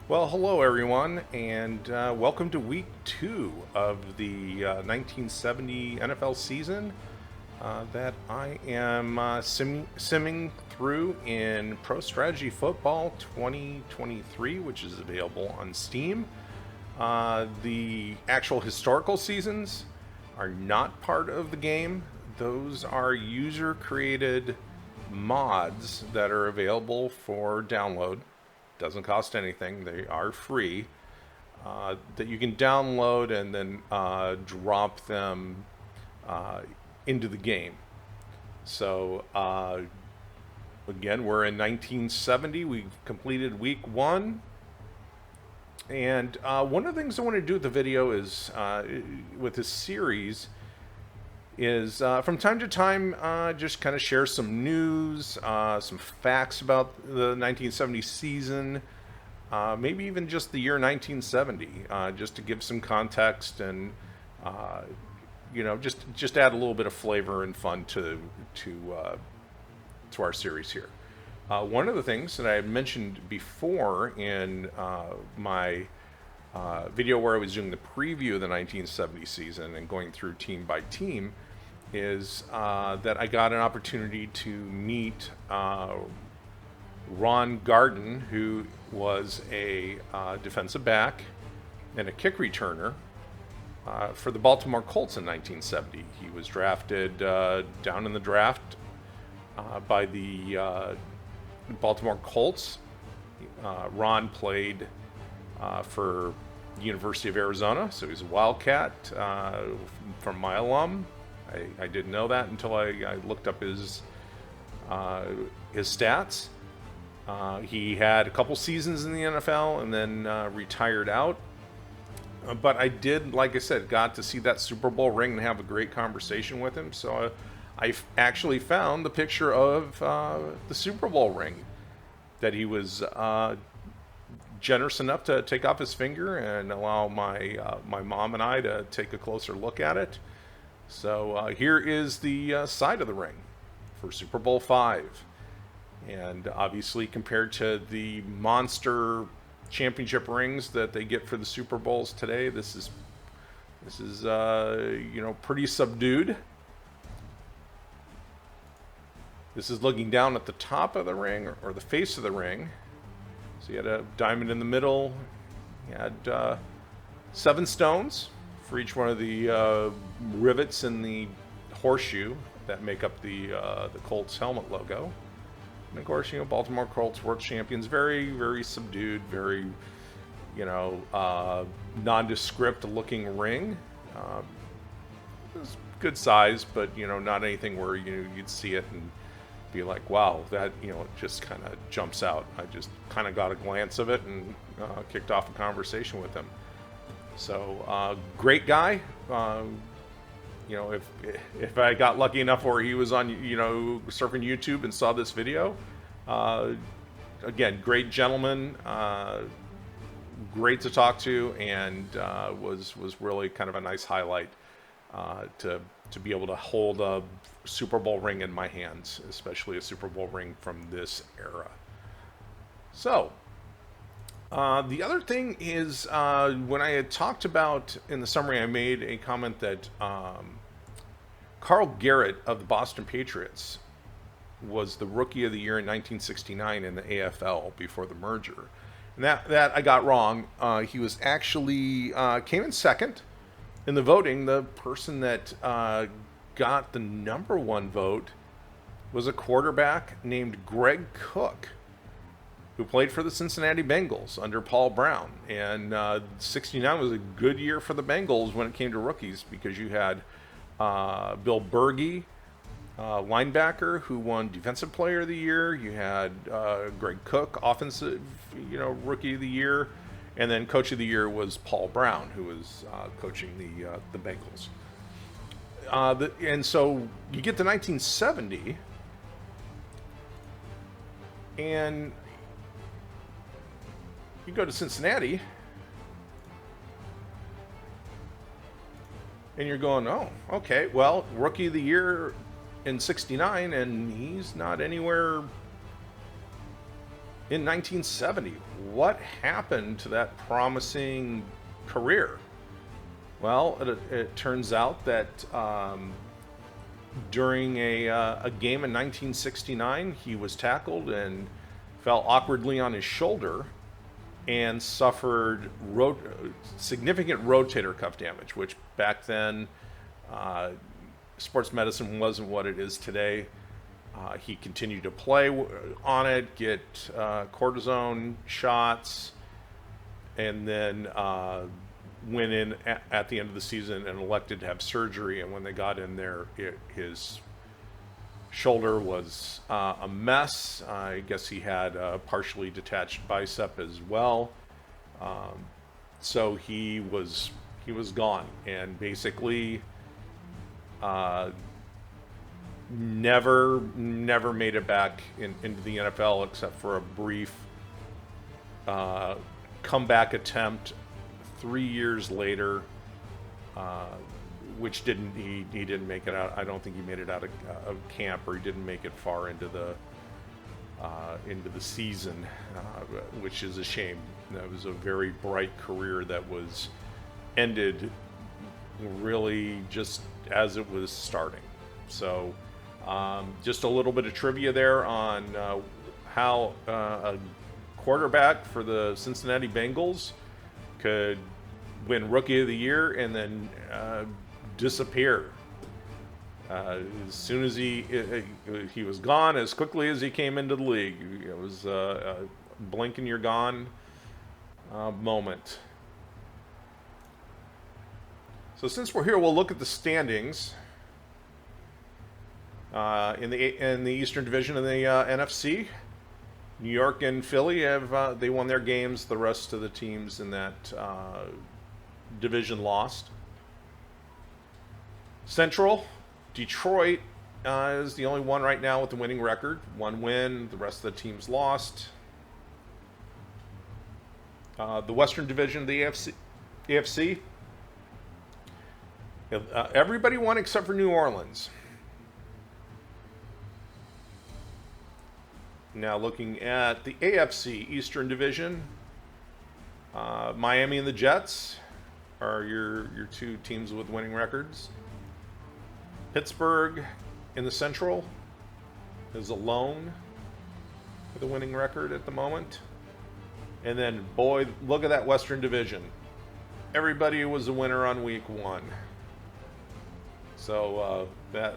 Well, hello everyone, and welcome to week 2 of the 1970 NFL season that I am simming through in Pro Strategy Football 2023, which is available on Steam. The actual historical seasons are not part of the game. Those are user-created mods that are available for download. Doesn't cost anything. They are free. That you can download and then drop them into the game. So again, we're in 1970. We've completed week 1. And one of the things I want to do with the video is, with this series, is from time to time just kind of share some news, some facts about the 1970 season, maybe even just the year 1970, just to give some context and just add a little bit of flavor and fun to our series here. One of the things that I had mentioned before in my video where I was doing the preview of the 1970 season and going through team by team is that I got an opportunity to meet Ron Gardin, who was a defensive back and a kick returner for the Baltimore Colts in 1970. He was drafted down in the draft by the Baltimore Colts. Ron played for the University of Arizona, so he's a Wildcat from my alum. I didn't know that until I looked up his stats. He had a couple seasons in the NFL and then retired out. But I did, like I said, got to see that Super Bowl ring and have a great conversation with him. So I actually found the picture of the Super Bowl ring that he was generous enough to take off his finger and allow my mom and I to take a closer look at it. So here is the side of the ring for Super Bowl V. And obviously compared to the monster championship rings that they get for the Super Bowls today, this is pretty subdued. This is looking down at the top of the ring or the face of the ring. So you had a diamond in the middle. You had 7 stones for each one of the rivets in the horseshoe that make up the Colts helmet logo. And of course, Baltimore Colts world champions. Very, very subdued, very, nondescript looking ring. It was good size, but not anything where you'd see it and be like, wow, that it just kind of jumps out. I just kind of got a glance of it and kicked off a conversation with him. So great guy. If I got lucky enough where he was on surfing YouTube and saw this video, again, great gentleman, great to talk to, and was really kind of a nice highlight to be able to hold a Super Bowl ring in my hands, especially a Super Bowl ring from this era. So the other thing is, when I had talked about, in the summary, I made a comment that Carl Garrett of the Boston Patriots was the Rookie of the Year in 1969 in the AFL before the merger. And that I got wrong. He was actually, came in second in the voting. The person that got the number 1 vote was a quarterback named Greg Cook, who played for the Cincinnati Bengals under Paul Brown. And 69 was a good year for the Bengals when it came to rookies, because you had Bill Bergey, linebacker, who won Defensive Player of the Year. You had Greg Cook, Offensive Rookie of the Year. And then Coach of the Year was Paul Brown, who was coaching the Bengals. And so you get to 1970, and you go to Cincinnati, and you're going, oh, okay, well, Rookie of the Year in 69, and he's not anywhere in 1970. What happened to that promising career? Well, it turns out that during a game in 1969, he was tackled and fell awkwardly on his shoulder and suffered significant rotator cuff damage, which back then, sports medicine wasn't what it is today. He continued to play on it, get cortisone shots, and then went in at the end of the season and elected to have surgery. And when they got in there, his shoulder was a mess. I guess he had a partially detached bicep as well. So he was gone, and basically never made it back into the NFL except for a brief comeback attempt 3 years later, which he didn't make it out. I don't think he made it out of camp, or he didn't make it far into the season, which is a shame. That was a very bright career that was ended really just as it was starting. So just a little bit of trivia there on how a quarterback for the Cincinnati Bengals could win Rookie of the Year and then disappear. As soon as he was gone, as quickly as he came into the league. It was a blink and you're gone moment. So since we're here, we'll look at the standings in the Eastern Division of the NFC. New York and Philly they won their games. The rest of the teams in that division lost. Central, Detroit is the only one right now with the winning record. 1 win. The rest of the teams lost. The Western Division, the AFC. Everybody won except for New Orleans. Now looking at the AFC Eastern Division, Miami and the Jets are your two teams with winning records. Pittsburgh in the Central is alone with a winning record at the moment. And then, boy, look at that Western Division. Everybody was a winner on week 1. So that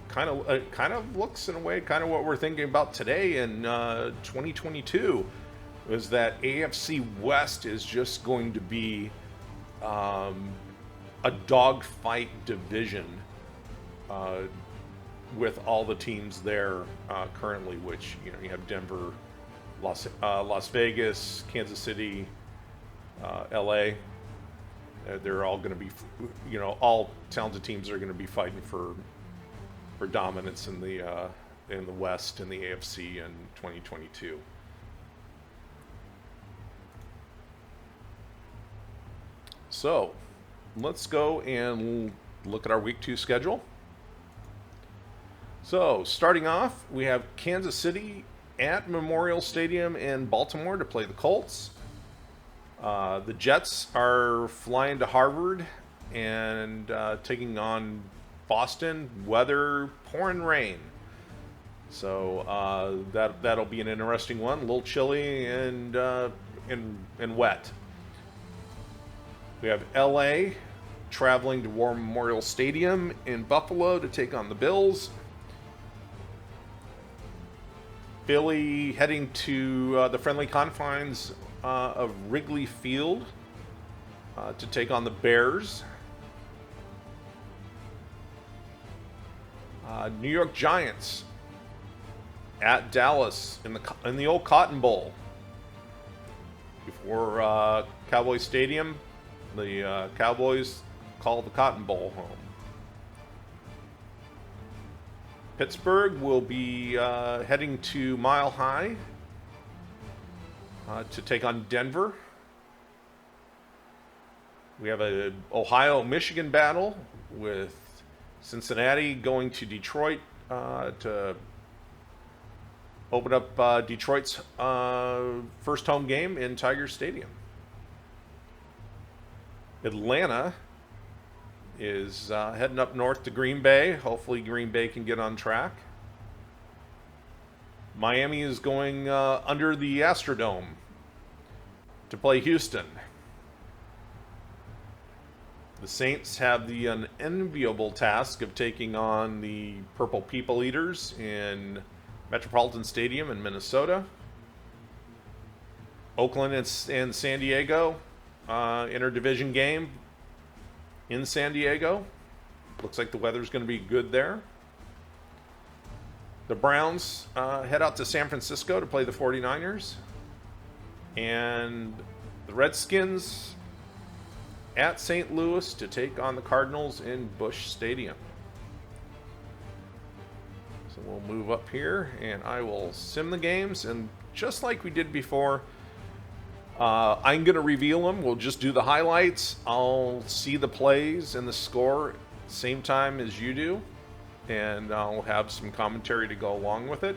kind of looks in a way kind of what we're thinking about today in 2022, is that AFC West is just going to be a dogfight division with all the teams there currently, which you have Denver, Las Vegas, Kansas City, LA. They're all going to be, all talented teams are going to be fighting for dominance in the West and the AFC in 2022. So, let's go and look at our Week 2 schedule. So, starting off, we have Kansas City at Memorial Stadium in Baltimore to play the Colts. The Jets are flying to Harvard and taking on Boston, weather, pouring rain. So that'll be an interesting one. A little chilly and wet. We have LA traveling to War Memorial Stadium in Buffalo to take on the Bills. Philly heading to the friendly confines of Wrigley Field to take on the Bears. New York Giants at Dallas in the old Cotton Bowl. Before Cowboys Stadium, the Cowboys call the Cotton Bowl home. Pittsburgh will be heading to Mile High to take on Denver. We have a Ohio-Michigan battle with Cincinnati going to Detroit to open up Detroit's first home game in Tiger Stadium. Atlanta is heading up north to Green Bay. Hopefully Green Bay can get on track. Miami is going under the Astrodome to play Houston. The Saints have the unenviable task of taking on the Purple People Eaters in Metropolitan Stadium in Minnesota. Oakland and San Diego, interdivision game in San Diego. Looks like the weather's going to be good there. The Browns head out to San Francisco to play the 49ers. And the Redskins at St. Louis to take on the Cardinals in Busch Stadium. So we'll move up here and I will sim the games. And just like we did before, I'm going to reveal them. We'll just do the highlights. I'll see the plays and the score same time as you do. And I'll have some commentary to go along with it.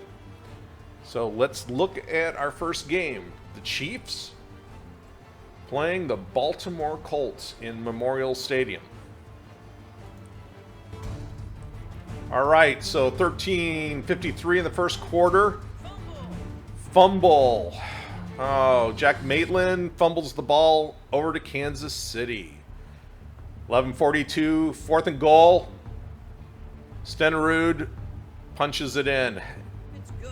So let's look at our first game. The Chiefs playing the Baltimore Colts in Memorial Stadium. All right, so 13:53 in the first quarter. Fumble. Oh, Jack Maitland fumbles the ball over to Kansas City. 11:42, 4th and goal. Stenerud punches it in. It's good.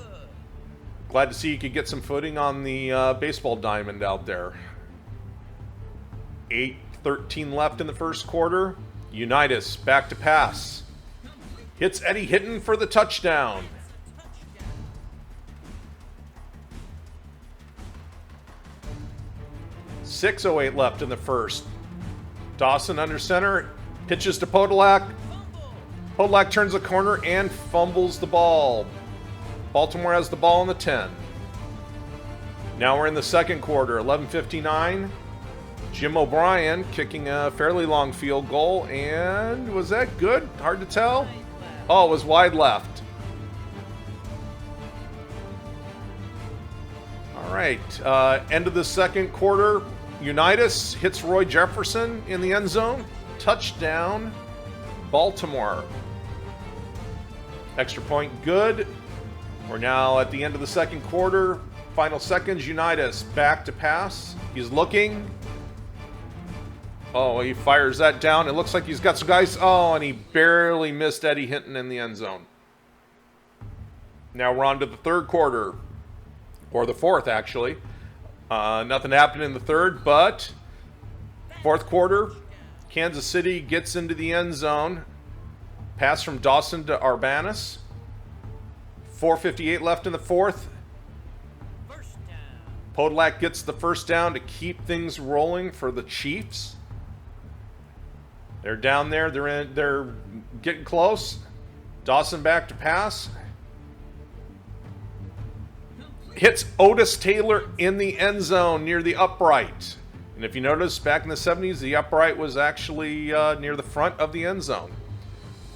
Glad to see you could get some footing on the baseball diamond out there. 8:13 left in the first quarter. Unitas back to pass. Hits Eddie Hinton for the touchdown. .608 left in the first. Dawson under center. Pitches to Podolak. Podolak turns the corner and fumbles the ball. Baltimore has the ball on the 10. Now we're in the second quarter. 11:59. Jim O'Brien kicking a fairly long field goal. And was that good? Hard to tell. Oh, it was wide left. All right. End of the second quarter. Unitas hits Roy Jefferson in the end zone. Touchdown, Baltimore. Extra point good. We're now at the end of the second quarter. Final seconds. Unitas back to pass. He's looking. Oh, he fires that down. It looks like he's got some guys. Oh, and he barely missed Eddie Hinton in the end zone. Now we're on to the third quarter. Or the fourth, actually. Nothing happened in the third, but fourth quarter, Kansas City gets into the end zone. Pass from Dawson to Arbanis. 4:58 left in the fourth. Podolak gets the first down to keep things rolling for the Chiefs. They're down there. They're getting close. Dawson back to pass. Hits Otis Taylor in the end zone near the upright. And if you notice, back in the 70s, the upright was actually near the front of the end zone.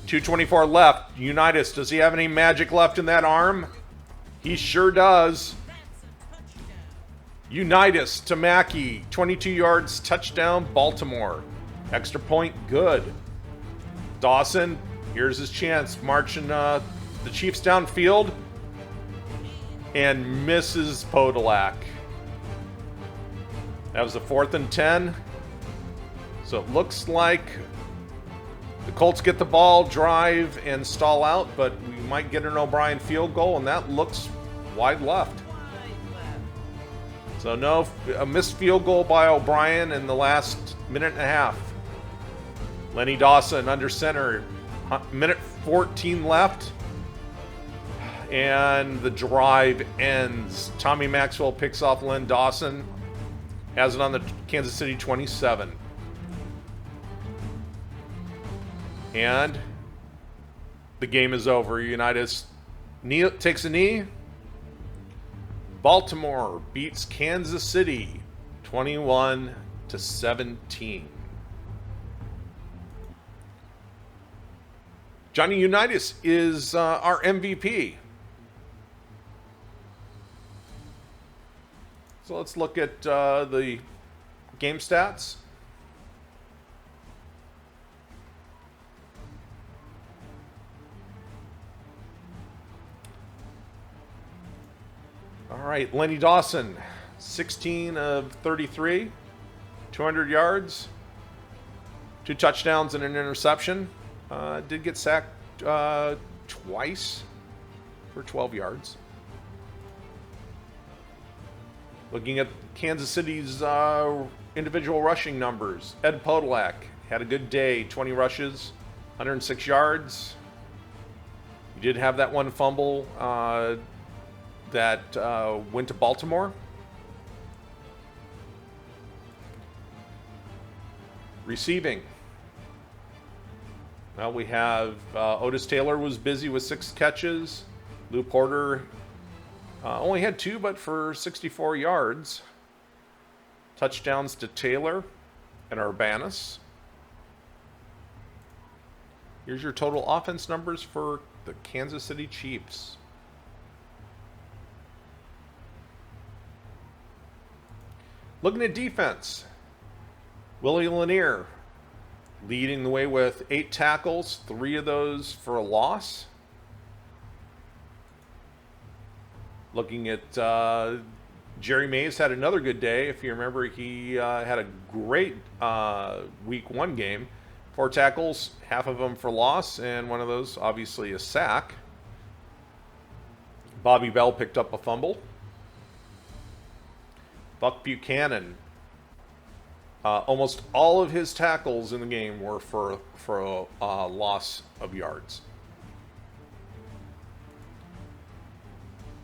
2:24 left. Unitas, does he have any magic left in that arm? He sure does. Unitas to Mackey. 22 yards, touchdown, Baltimore. Extra point, good. Dawson, here's his chance. Marching the Chiefs downfield. And misses Podolak. That was a 4th and 10. So it looks like the Colts get the ball, drive, and stall out, but we might get an O'Brien field goal, and that looks wide left. So no, a missed field goal by O'Brien in the last minute and a half. Lenny Dawson under center. Minute 14 left. And the drive ends. Tommy Maxwell picks off Len Dawson. Has it on the Kansas City 27. And the game is over. Unitas takes a knee. Baltimore beats Kansas City 21-17. Johnny Unitas is our MVP. So let's look at the game stats. All right, Lenny Dawson, 16 of 33, 200 yards, 2 touchdowns and an interception. Did get sacked twice for 12 yards. Looking at Kansas City's individual rushing numbers, Ed Podolak had a good day, 20 rushes, 106 yards. He did have that one fumble that went to Baltimore. Receiving. Well, we have Otis Taylor was busy with 6 catches. Lou Porter only had 2, but for 64 yards. Touchdowns to Taylor and Urbanus. Here's your total offense numbers for the Kansas City Chiefs. Looking at defense, Willie Lanier leading the way with 8 tackles, 3 of those for a loss. Looking at Jerry Mays had another good day. If you remember, he had a great week 1 game. 4 tackles, half of them for loss, and one of those, obviously, a sack. Bobby Bell picked up a fumble. Buck Buchanan, almost all of his tackles in the game were for a loss of yards.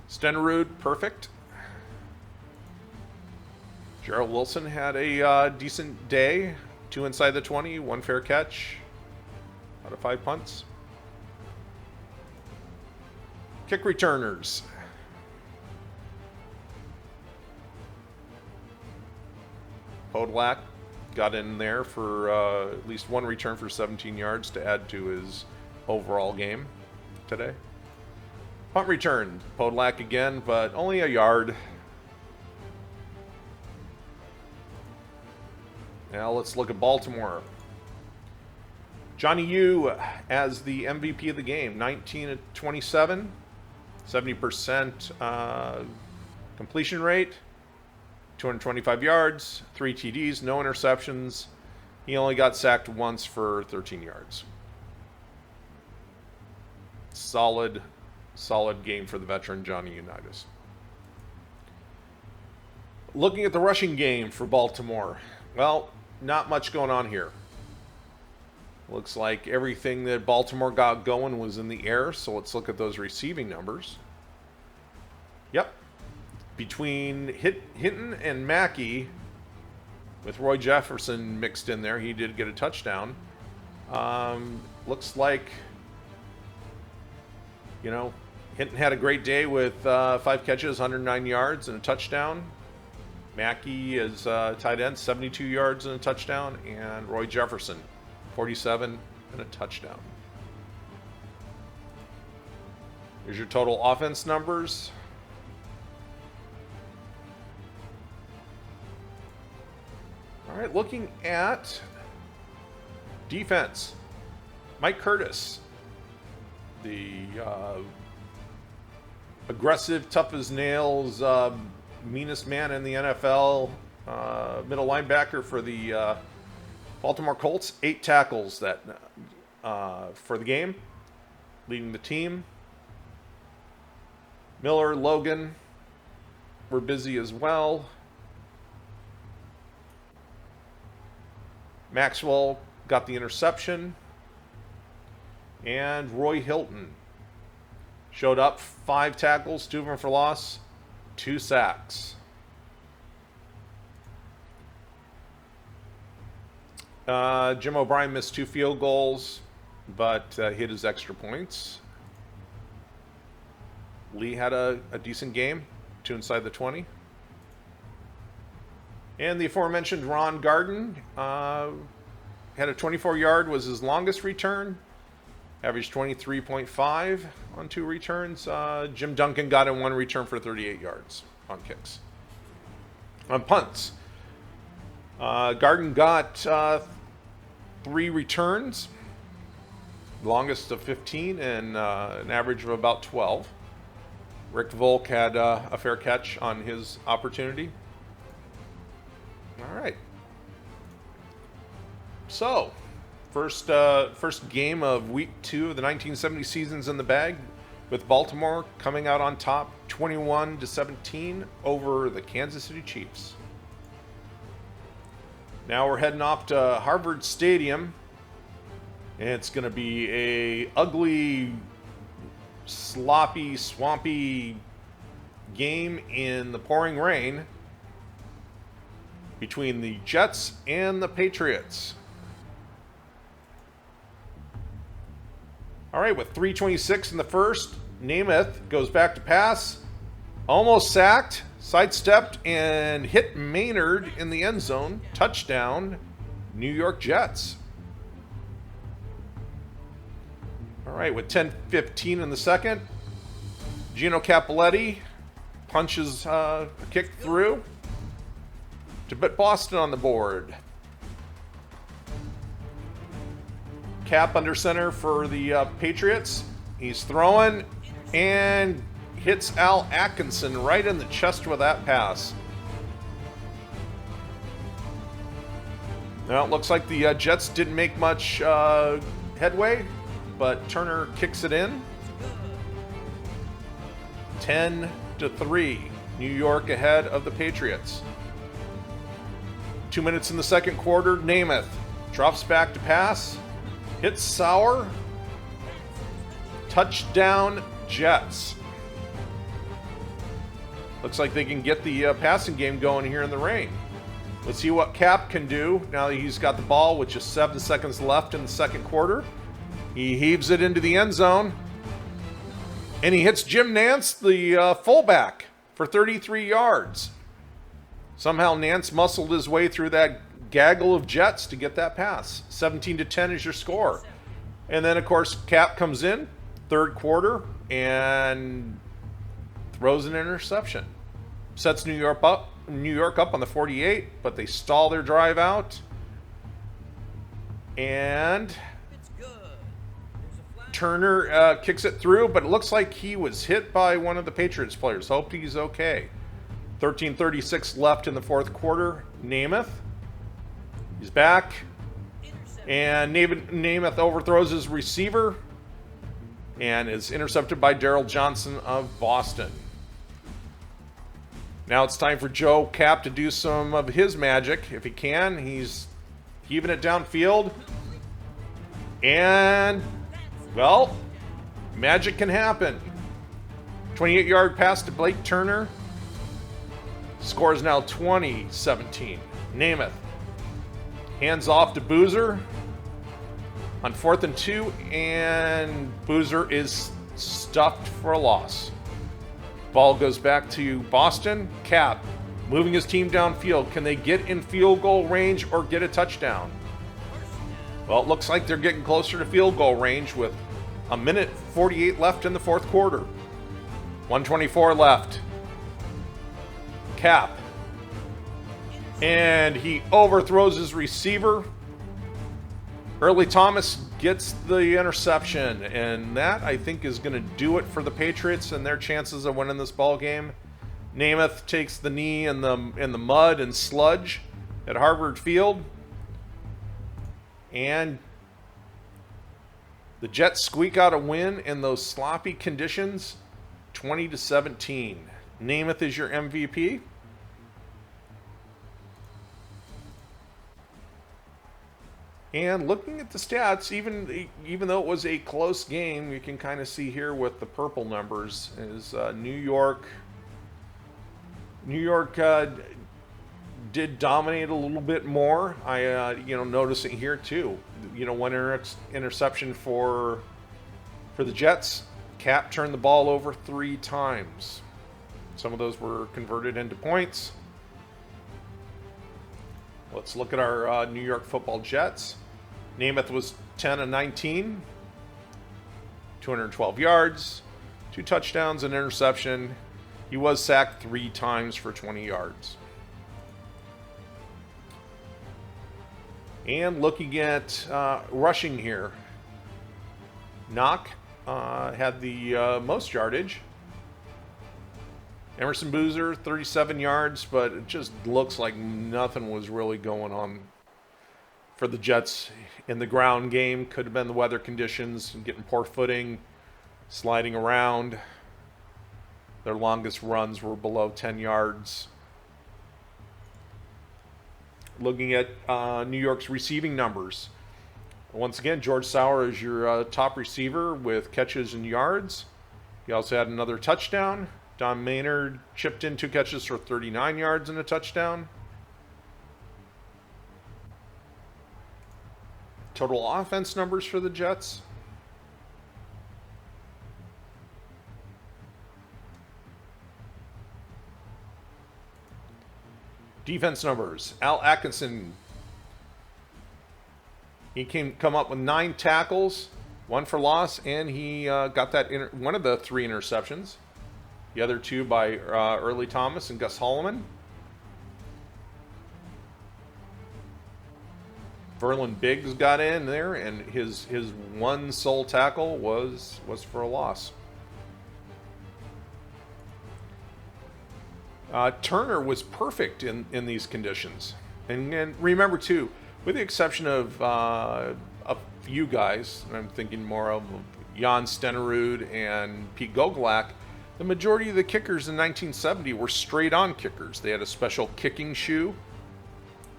Stenerud, perfect. Gerald Wilson had a decent day. 2 inside the 20, 1 fair catch out of 5 punts. Kick returners. Podolak got in there for at least 1 return for 17 yards to add to his overall game today. Punt return, Podolak again, but only a yard. Now let's look at Baltimore. Johnny Yu as the MVP of the game, 19 of 27, 70% completion rate, 225 yards, 3 TDs, no interceptions. He only got sacked once for 13 yards. Solid game for the veteran Johnny Unitas. Looking at the rushing game for Baltimore, well, not much going on here. Looks like everything that Baltimore got going was in the air, so let's look at those receiving numbers. Yep. Between Hinton and Mackey, with Roy Jefferson mixed in there, he did get a touchdown. Looks like, Hinton had a great day with 5 catches, 109 yards, and a touchdown. Mackey is tight end, 72 yards and a touchdown, and Roy Jefferson, 47 and a touchdown. Here's your total offense numbers. All right, looking at defense. Mike Curtis, the aggressive, tough as nails, meanest man in the NFL, middle linebacker for the Baltimore Colts. 8 tackles that for the game, leading the team. Miller, Logan were busy as well. Maxwell got the interception. And Roy Hilton showed up, 5 tackles, 2 of them for loss, 2 sacks. Jim O'Brien missed 2 field goals, but hit his extra points. Lee had a decent game, 2 inside the 20. And the aforementioned Ron Gardin had a 24-yard, was his longest return. Averaged 23.5 on 2 returns. Jim Duncan got in 1 return for 38 yards on kicks. On punts, Gardin got 3 returns, longest of 15, and an average of about 12. Rick Volk had a fair catch on his opportunity. All right. So, first game of week 2 of the 1970 season's in the bag, with Baltimore coming out on top 21-17 over the Kansas City Chiefs. Now we're heading off to Harvard Stadium, and it's going to be a ugly, sloppy, swampy game in the pouring rain between the Jets and the Patriots. All right, with 3:26 in the first, Namath goes back to pass, almost sacked, sidestepped, and hit Maynard in the end zone. Touchdown, New York Jets. All right, with 10:15 in the second, Gino Cappelletti punches a kick through to put Boston on the board. Cap under center for the Patriots. He's throwing and hits Al Atkinson right in the chest with that pass. Now it looks like the Jets didn't make much headway, but Turner kicks it in. 10-3, New York ahead of the Patriots. 2 minutes in the second quarter, Namath drops back to pass, hits Sauer, touchdown Jets. Looks like they can get the passing game going here in the rain. Let's see what Cap can do now that he's got the ball with just 7 seconds left in the second quarter. He heaves it into the end zone, and he hits Jim Nance, the fullback, for 33 yards. Somehow Nance muscled his way through that gaggle of Jets to get that pass. 17-10 is your score. And then, of course, Cap comes in, third quarter, and throws an interception. Sets New York up on the 48, but they stall their drive out. And Turner kicks it through, but it looks like he was hit by one of the Patriots players. Hope he's okay. 13:36 left in the fourth quarter. Namath. He's back. And Namath overthrows his receiver and is intercepted by Darrell Johnson of Boston. Now it's time for Joe Cap to do some of his magic. If he can, he's heaving it downfield. And, well, magic can happen. 28-yard pass to Blake Turner. Score is now 20-17. Namath hands off to Boozer on 4th and 2, and Boozer is stuffed for a loss. Ball goes back to Boston. Cap moving his team downfield. Can they get in field goal range or get a touchdown? Well, it looks like they're getting closer to field goal range with 1:48 left in the fourth quarter. 1:24 left. Cap. And he overthrows his receiver. Early Thomas gets the interception, and that, I think, is going to do it for the Patriots and their chances of winning this ball game. Namath takes the knee in the mud and sludge at Harvard Field. And the Jets squeak out a win in those sloppy conditions, 20-17. Namath is your MVP. And looking at the stats, even though it was a close game, you can kind of see here with the purple numbers is New York did dominate a little bit more. I notice it here too. One interception for the Jets. Cap turned the ball over 3 times. Some of those were converted into points. Let's look at our New York Football Jets. Namath was 10-19, 212 yards, 2 touchdowns, an interception. He was sacked 3 times for 20 yards. And looking at rushing here, Knock had the most yardage. Emerson Boozer, 37 yards, but it just looks like nothing was really going on for the Jets in the ground game. Could have been the weather conditions, getting poor footing, sliding around. Their longest runs were below 10 yards. Looking at New York's receiving numbers. Once again, George Sauer is your top receiver with catches and yards. He also had another touchdown. Don Maynard chipped in 2 catches for 39 yards and a touchdown. Total offense numbers for the Jets. Defense numbers. Al Atkinson. He come up with 9 tackles, 1 for loss, and he got that one of the 3 interceptions. The other 2 by Early Thomas and Gus Holloman. Verlin Biggs got in there, and his one sole tackle was for a loss. Turner was perfect in these conditions. And remember, too, with the exception of a few guys, I'm thinking more of Jan Stenerud and Pete Gogolak, the majority of the kickers in 1970 were straight-on kickers. They had a special kicking shoe,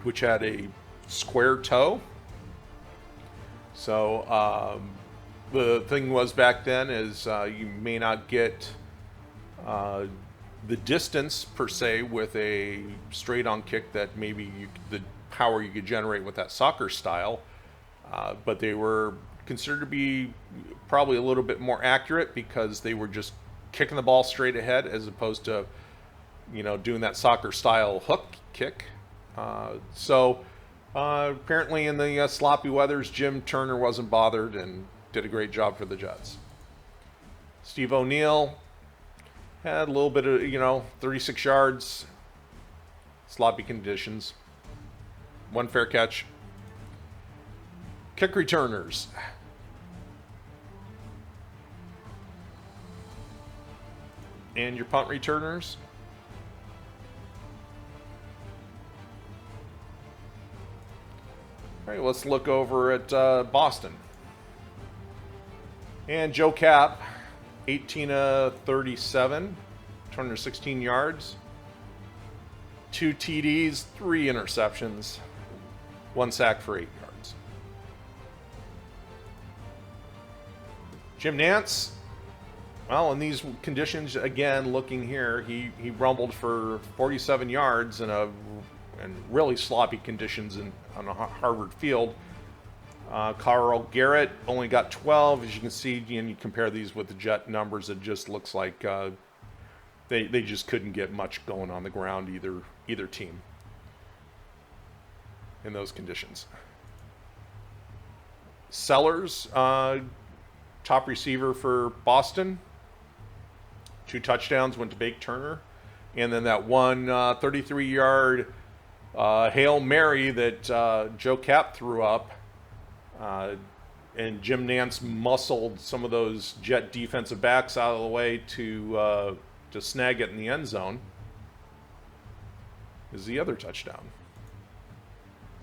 which had a square toe. So the thing was back then is you may not get the distance per se with a straight-on kick that maybe the power you could generate with that soccer style, but they were considered to be probably a little bit more accurate because they were just kicking the ball straight ahead as opposed to, doing that soccer style hook kick. So apparently in the sloppy weathers, Jim Turner wasn't bothered and did a great job for the Jets. Steve O'Neill had a little bit of, 36 yards, sloppy conditions, 1 fair catch. Kick returners. And your punt returners. All right, let's look over at Boston. And Joe Kapp, 18 of 37, 216 yards, 2 TDs, 3 interceptions, 1 sack for 8 yards. Jim Nantz, well, in these conditions, again, looking here, he rumbled for 47 yards in really sloppy conditions on a Harvard field. Carl Garrett only got 12. As you can see, and you compare these with the Jet numbers, it just looks like they just couldn't get much going on the ground, either team, in those conditions. Sellers, top receiver for Boston. 2 touchdowns went to Bake Turner. And then that one 33-yard Hail Mary that Joe Kapp threw up. And Jim Nantz muscled some of those Jet defensive backs out of the way to snag it in the end zone, is the other touchdown.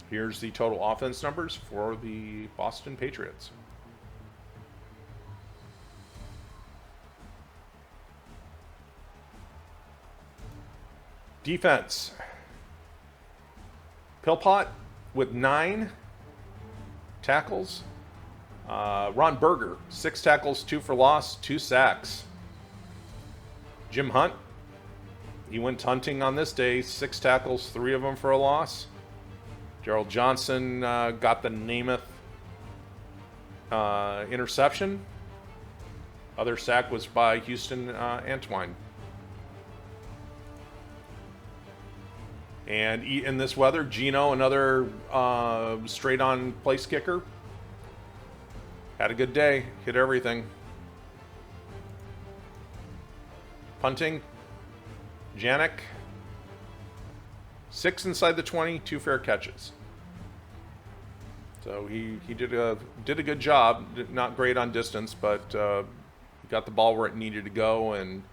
Here's the total offense numbers for the Boston Patriots. Defense. Philpott with 9 tackles. Ron Berger, 6 tackles, 2 for loss, 2 sacks. Jim Hunt, he went hunting on this day, 6 tackles, 3 of them for a loss. Gerald Johnson got the Namath interception. Other sack was by Houston Antwine. And in this weather, Gino, another straight-on place kicker, had a good day, hit everything. Punting, Janik, 6 inside the 20, 2 fair catches. So he did a good job. Not great on distance, but got the ball where it needed to go, and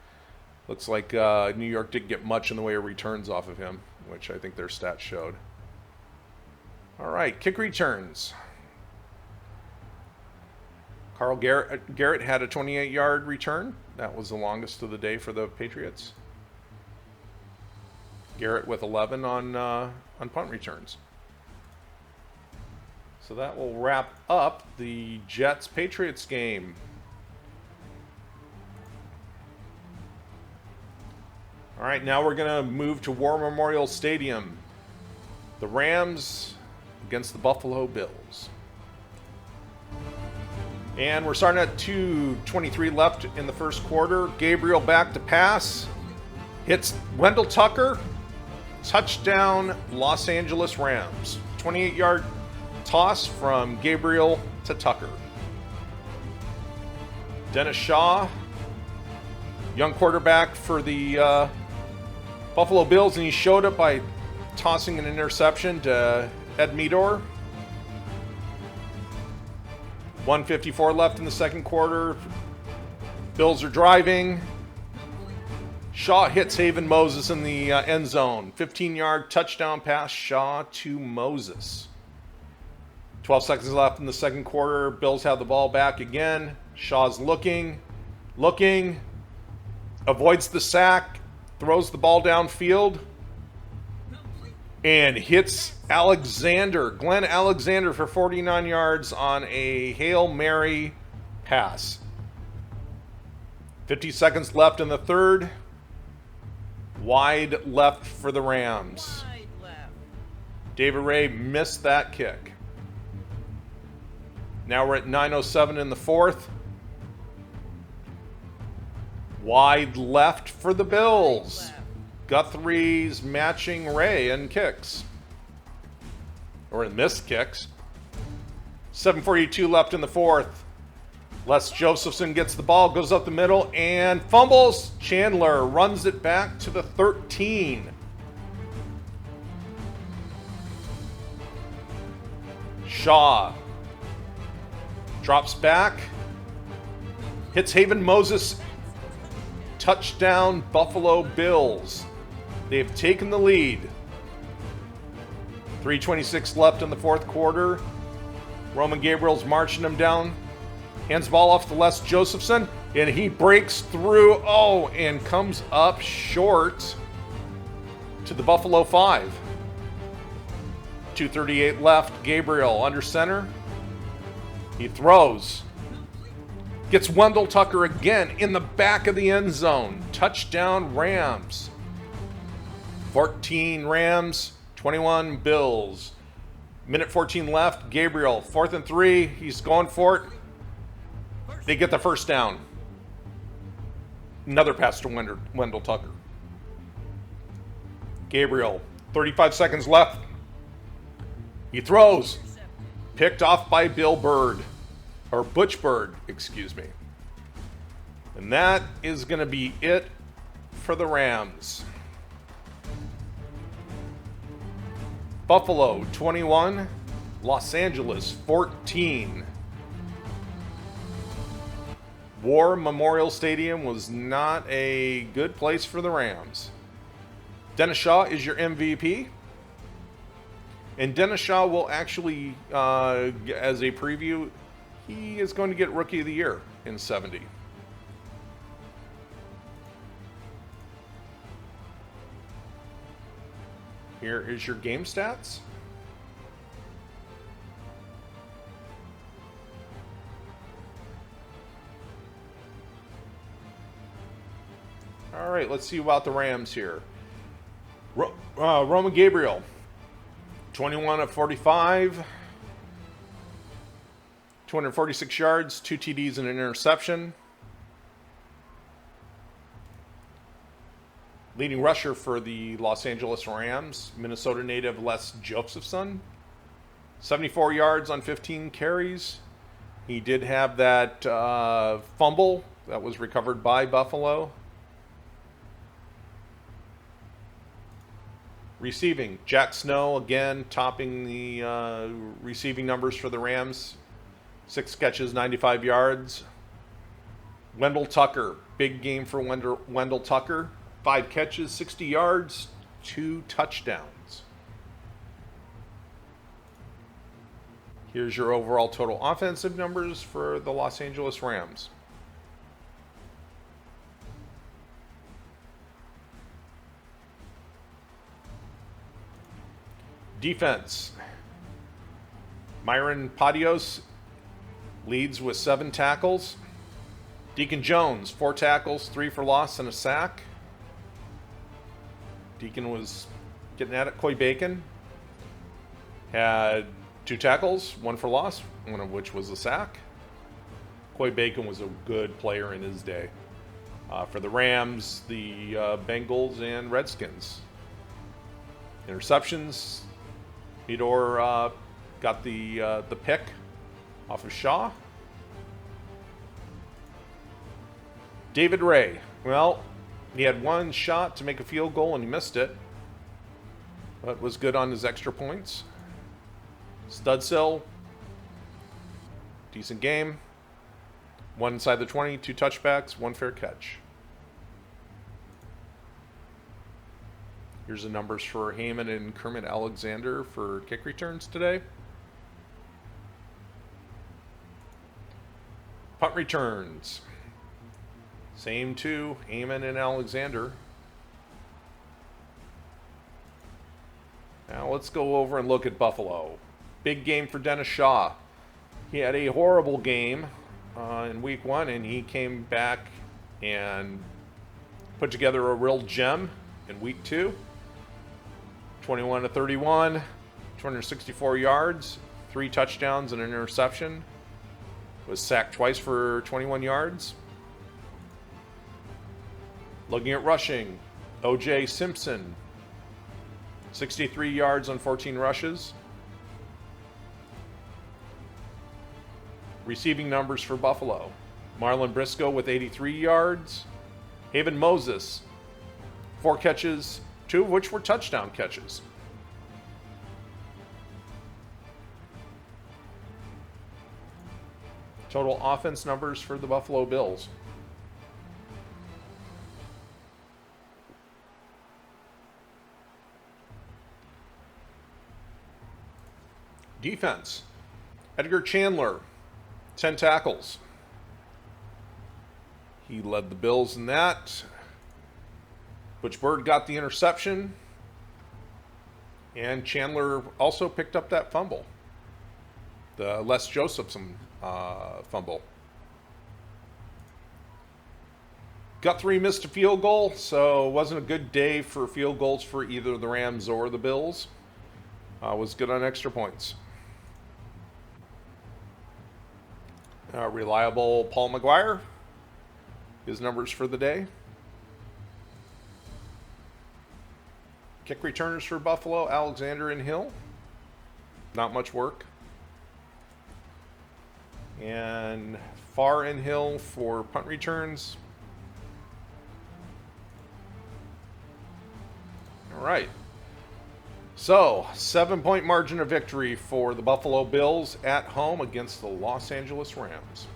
looks like New York didn't get much in the way of returns off of him, which I think their stats showed. All right, kick returns. Carl Garrett had a 28-yard return. That was the longest of the day for the Patriots. Garrett with 11 on punt returns. So that will wrap up the Jets-Patriots game. All right, now we're going to move to War Memorial Stadium. The Rams against the Buffalo Bills. And we're starting at 2:23 left in the first quarter. Gabriel back to pass. Hits Wendell Tucker. Touchdown, Los Angeles Rams. 28-yard toss from Gabriel to Tucker. Dennis Shaw, young quarterback for the Buffalo Bills, and he showed up by tossing an interception to Ed Meador. 1:54 left in the second quarter. Bills are driving. Shaw hits Haven Moses in the end zone. 15-yard touchdown pass, Shaw to Moses. 12 seconds left in the second quarter. Bills have the ball back again. Shaw's looking, avoids the sack, throws the ball downfield, and hits Glenn Alexander for 49 yards on a Hail Mary pass. 50 seconds left in the third. Wide left for the Rams. David Ray missed that kick. Now we're at 9:07 in the fourth. Wide left for the Bills. Guthrie's matching Ray in kicks. Or in missed kicks. 7:42 left in the fourth. Les Josephson gets the ball, goes up the middle, and fumbles. Chandler runs it back to the 13. Shaw drops back. Hits Haven Moses. Touchdown, Buffalo Bills. They've taken the lead. 3:26 left in the fourth quarter. Roman Gabriel's marching them down. Hands the ball off to Les Josephson, and he breaks through, and comes up short to the Buffalo 5. 2:38 left. Gabriel under center. He throws. Gets Wendell Tucker again in the back of the end zone. Touchdown, Rams. 14 Rams, 21 Bills. Minute 14 left. Gabriel, 4th and 3. He's going for it. They get the first down. Another pass to Wendell Tucker. Gabriel, 35 seconds left. He throws. Picked off by Butch Bird, excuse me. And that is going to be it for the Rams. Buffalo 21, Los Angeles 14. War Memorial Stadium was not a good place for the Rams. Dennis Shaw is your MVP. And Dennis Shaw will actually, as a preview, he is going to get Rookie of the Year in 70. Here is your game stats. All right, let's see about the Rams here. Roman Gabriel, 21 of 45, 246 yards, 2 TDs and an interception. Leading rusher for the Los Angeles Rams, Minnesota native Les Josephson, 74 yards on 15 carries. He did have that fumble that was recovered by Buffalo. Receiving, Jack Snow again topping the receiving numbers for the Rams. 6 catches, 95 yards. Wendell Tucker, big game for Wendell Tucker. 5 catches, 60 yards, 2 touchdowns. Here's your overall total offensive numbers for the Los Angeles Rams. Defense. Myron Patios leads with 7 tackles. Deacon Jones, 4 tackles, 3 for loss, and a sack. Deacon was getting at it. Coy Bacon had 2 tackles, 1 for loss, one of which was a sack. Coy Bacon was a good player in his day. For the Rams, the Bengals, and Redskins. Interceptions. Midor got the pick off of Shaw. David Ray. Well, he had 1 shot to make a field goal and he missed it, but was good on his extra points. Studsill, decent game. 1 inside the 20, 2 touchbacks, 1 fair catch. Here's the numbers for Heyman and Kermit Alexander for kick returns today. Punt returns. Same 2, Heyman and Alexander. Now let's go over and look at Buffalo. Big game for Dennis Shaw. He had a horrible game in week 1, and he came back and put together a real gem in week 2. 21-31, 264 yards, 3 touchdowns and an interception. Was sacked twice for 21 yards. Looking at rushing, O.J. Simpson, 63 yards on 14 rushes. Receiving numbers for Buffalo, Marlon Briscoe with 83 yards. Haven Moses, 4 catches, 2 of which were touchdown catches. Total offense numbers for the Buffalo Bills. Defense. Edgar Chandler, 10 tackles. He led the Bills in that. Butch Bird got the interception. And Chandler also picked up that fumble. The Les Josephson fumble. Guthrie missed a field goal, so it wasn't a good day for field goals for either the Rams or the Bills. Was good on extra points. Reliable Paul McGuire. His numbers for the day. Kick returners for Buffalo, Alexander and Hill. Not much work. And Farr and Hill for punt returns. All right. So, 7-point margin of victory for the Buffalo Bills at home against the Los Angeles Rams.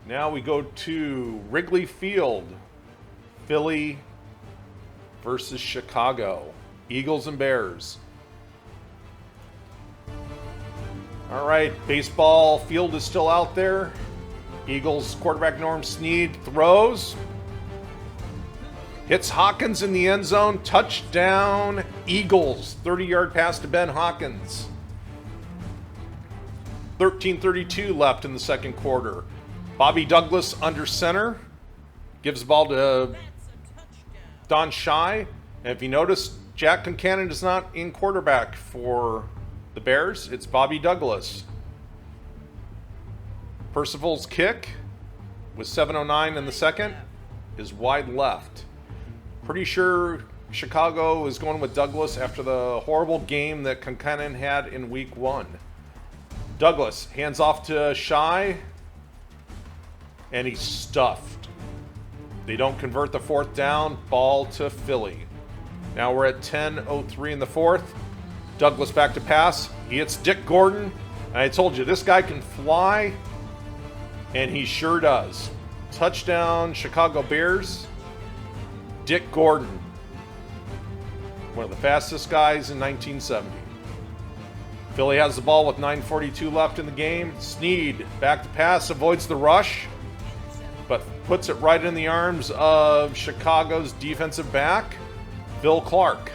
Now we go to Wrigley Field. Philly versus Chicago. Eagles and Bears. All right, baseball field is still out there. Eagles quarterback Norm Snead throws. Hits Hawkins in the end zone. Touchdown, Eagles. 30-yard pass to Ben Hawkins. 13:32 left in the second quarter. Bobby Douglas under center. Gives the ball to Don Shy. And if you notice, Jack Concannon is not in quarterback for the Bears. It's Bobby Douglas. Percival's kick with 7:09 in the second is wide left. Pretty sure Chicago is going with Douglas after the horrible game that Concannon had in week 1. Douglas hands off to Shy, and he's stuffed. They don't convert the fourth down. Ball to Philly. Now we're at 10:03 in the fourth. Douglas back to pass. He hits Dick Gordon. And I told you, this guy can fly, and he sure does. Touchdown, Chicago Bears. Dick Gordon. One of the fastest guys in 1970. Philly has the ball with 9:42 left in the game. Snead back to pass, avoids the rush, but puts it right in the arms of Chicago's defensive back, Bill Clark.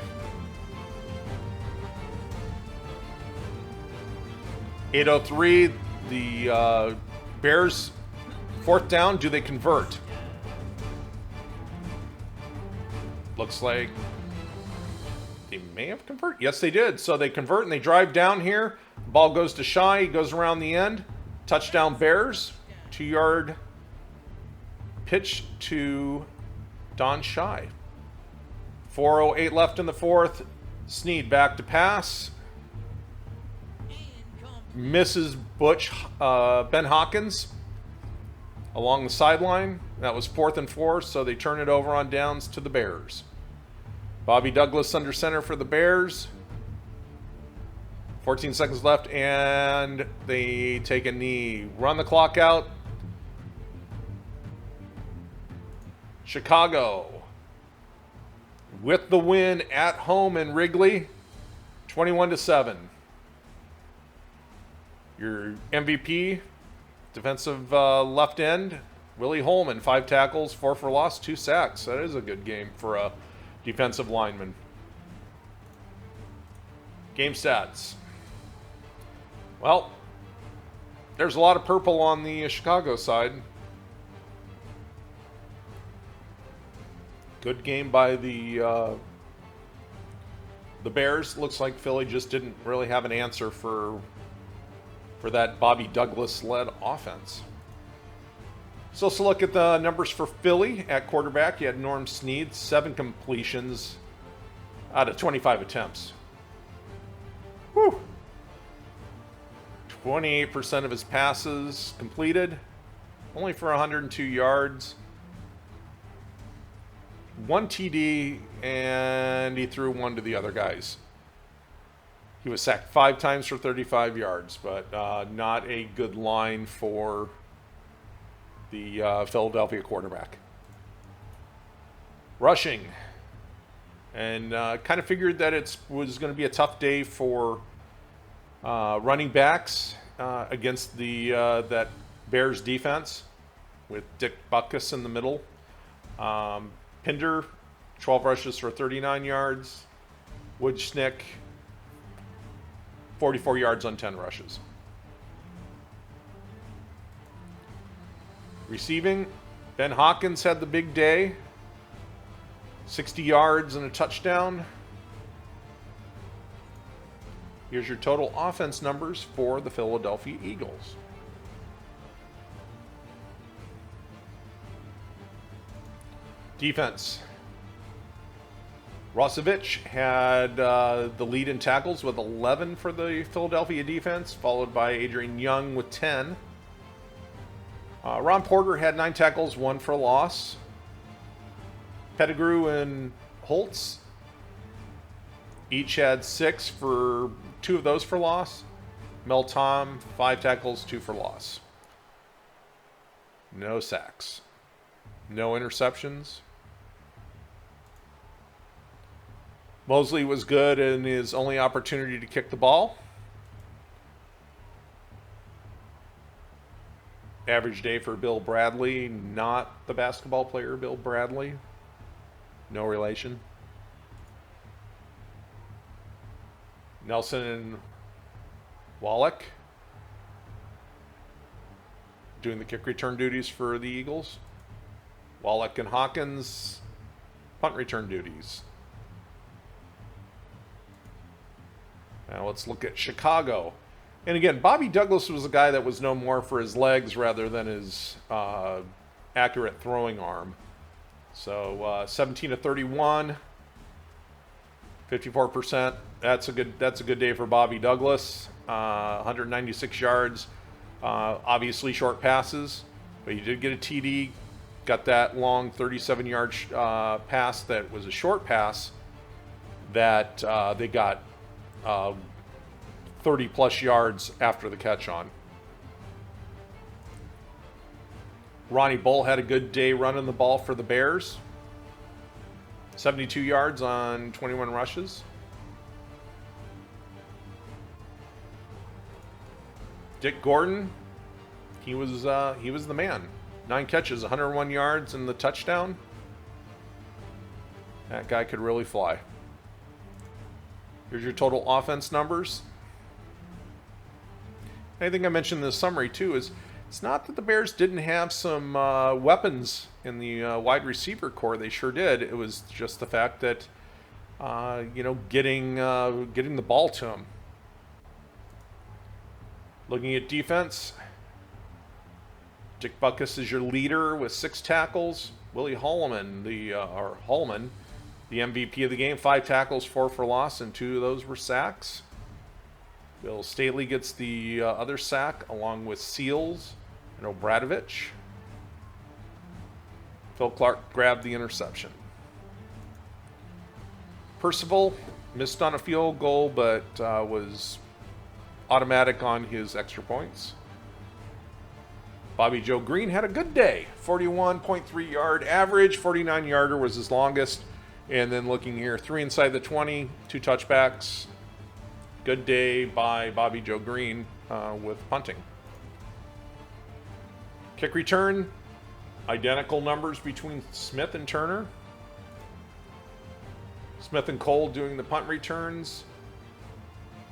8:03, the Bears, fourth down. Do they convert? Looks like they may have converted. Yes, they did. So they convert and they drive down here. Ball goes to Shy. He goes around the end. Touchdown Bears. 2-yard pitch to Don Shy. 4:08 left in the fourth. Snead back to pass. Misses Butch Ben Hawkins along the sideline. That was 4th and 4, so they turn it over on downs to the Bears. Bobby Douglas under center for the Bears. 14 seconds left, and they take a knee. Run the clock out. Chicago with the win at home in Wrigley, 21-7. Your MVP, defensive left end, Willie Holman, 5 tackles, 4 for loss, 2 sacks. That is a good game for a defensive lineman. Game stats. Well, there's a lot of purple on the Chicago side. Good game by the Bears. Looks like Philly just didn't really have an answer for that Bobby Douglas-led offense. So let's look at the numbers for Philly at quarterback. You had Norm Snead, 7 completions out of 25 attempts. Whew. 28% of his passes completed, only for 102 yards. 1 TD, and he threw 1 to the other guys. He was sacked 5 times for 35 yards, but not a good line for the Philadelphia quarterback. Rushing. And kind of figured that it was going to be a tough day for running backs against that Bears defense with Dick Butkus in the middle. Pinder, 12 rushes for 39 yards. Woodschnick, 44 yards on 10 rushes. Receiving, Ben Hawkins had the big day. 60 yards and a touchdown. Here's your total offense numbers for the Philadelphia Eagles. Defense. Rosevich had the lead in tackles with 11 for the Philadelphia defense, followed by Adrian Young with 10. Ron Porter had 9 tackles, 1 for loss. Pettigrew and Holtz each had 6 for 2 of those for loss. Mel Tom, 5 tackles, 2 for loss. No sacks. No interceptions. Mosley was good in his only opportunity to kick the ball. Average day for Bill Bradley, not the basketball player Bill Bradley. No relation. Nelson and Wallach doing the kick return duties for the Eagles. Wallach and Hawkins, punt return duties. Now let's look at Chicago. And again, Bobby Douglas was a guy that was known more for his legs rather than his accurate throwing arm. So 17 to 31, 54%. That's a good day for Bobby Douglas. 196 yards. Obviously short passes, but he did get a TD, got that long 37-yard pass that was a short pass that they got 30-plus yards after the catch on. Ronnie Bull had a good day running the ball for the Bears. 72 yards on 21 rushes. Dick Gordon, he was the man. 9 catches, 101 yards, and the touchdown. That guy could really fly. Here's your total offense numbers. I think I mentioned in the summary too is it's not that the Bears didn't have some weapons in the wide receiver core. They sure did. It was just the fact that getting the ball to them. Looking at defense, Dick Butkus is your leader with 6 tackles. Willie Holloman, the MVP of the game, 5 tackles, 4 for loss, and 2 of those were sacks. Bill Staley gets the other sack along with Seals and Obradovich. Phil Clark grabbed the interception. Percival missed on a field goal, but was automatic on his extra points. Bobby Joe Green had a good day. 41.3 yard average. 49-yarder was his longest. And then looking here, 3 inside the 20, 2 touchbacks. Good day by Bobby Joe Green with punting. Kick return, identical numbers between Smith and Turner. Smith and Cole doing the punt returns.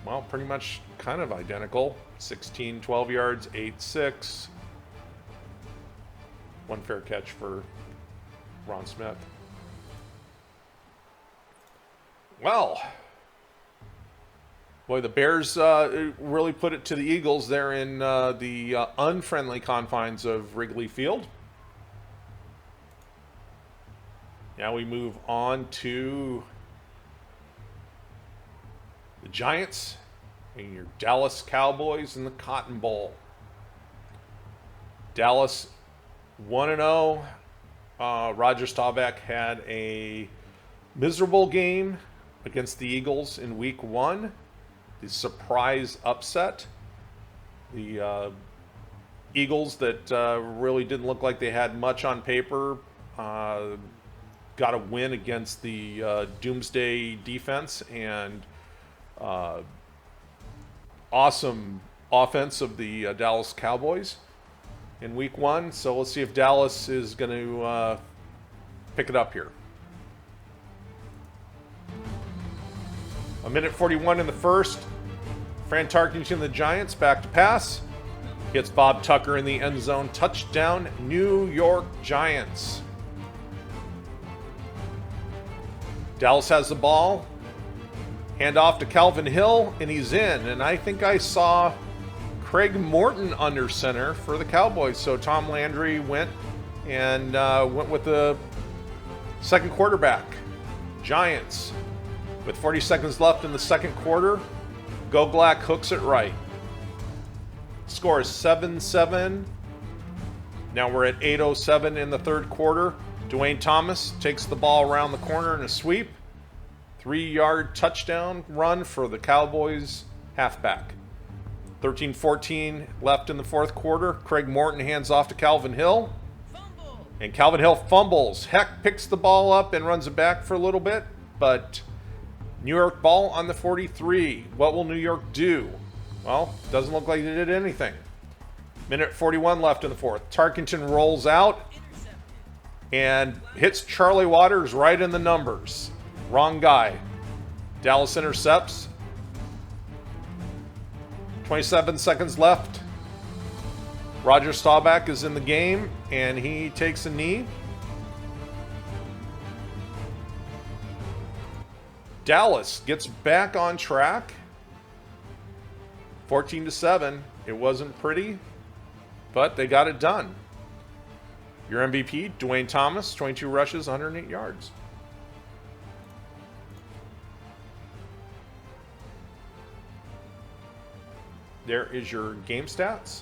Well, pretty much kind of identical. 16, 12 yards, 8, 6. 1 fair catch for Ron Smith. Well, boy, the Bears really put it to the Eagles there in the unfriendly confines of Wrigley Field. Now we move on to the Giants and your Dallas Cowboys in the Cotton Bowl. Dallas 1-0. Roger Staubach had a miserable game against the Eagles in Week 1. The surprise upset. The Eagles that really didn't look like they had much on paper got a win against the Doomsday defense and awesome offense of the Dallas Cowboys in Week 1. So let's see if Dallas is going to pick it up here. A minute 41 in the first. Fran Tarkenton, the Giants, back to pass. Hits Bob Tucker in the end zone. Touchdown, New York Giants. Dallas has the ball. Hand off to Calvin Hill, and he's in. And I think I saw Craig Morton under center for the Cowboys. So Tom Landry went with the second quarterback. Giants. With 40 seconds left in the second quarter, Goglak hooks it right. Score is 7-7. Now we're at 8:07 in the third quarter. Dwayne Thomas takes the ball around the corner in a sweep. 3-yard touchdown run for the Cowboys halfback. 13-14 left in the fourth quarter. Craig Morton hands off to Calvin Hill. And Calvin Hill fumbles. Heck picks the ball up and runs it back for a little bit, but New York ball on the 43. What will New York do? Well, doesn't look like they did anything. Minute 41 left in the fourth. Tarkenton rolls out and hits Charlie Waters right in the numbers. Wrong guy. Dallas intercepts. 27 seconds left. Roger Staubach is in the game, and he takes a knee. Dallas gets back on track. 14-7. It wasn't pretty, but they got it done. Your MVP, Dwayne Thomas, 22 rushes, 108 yards. There is your game stats.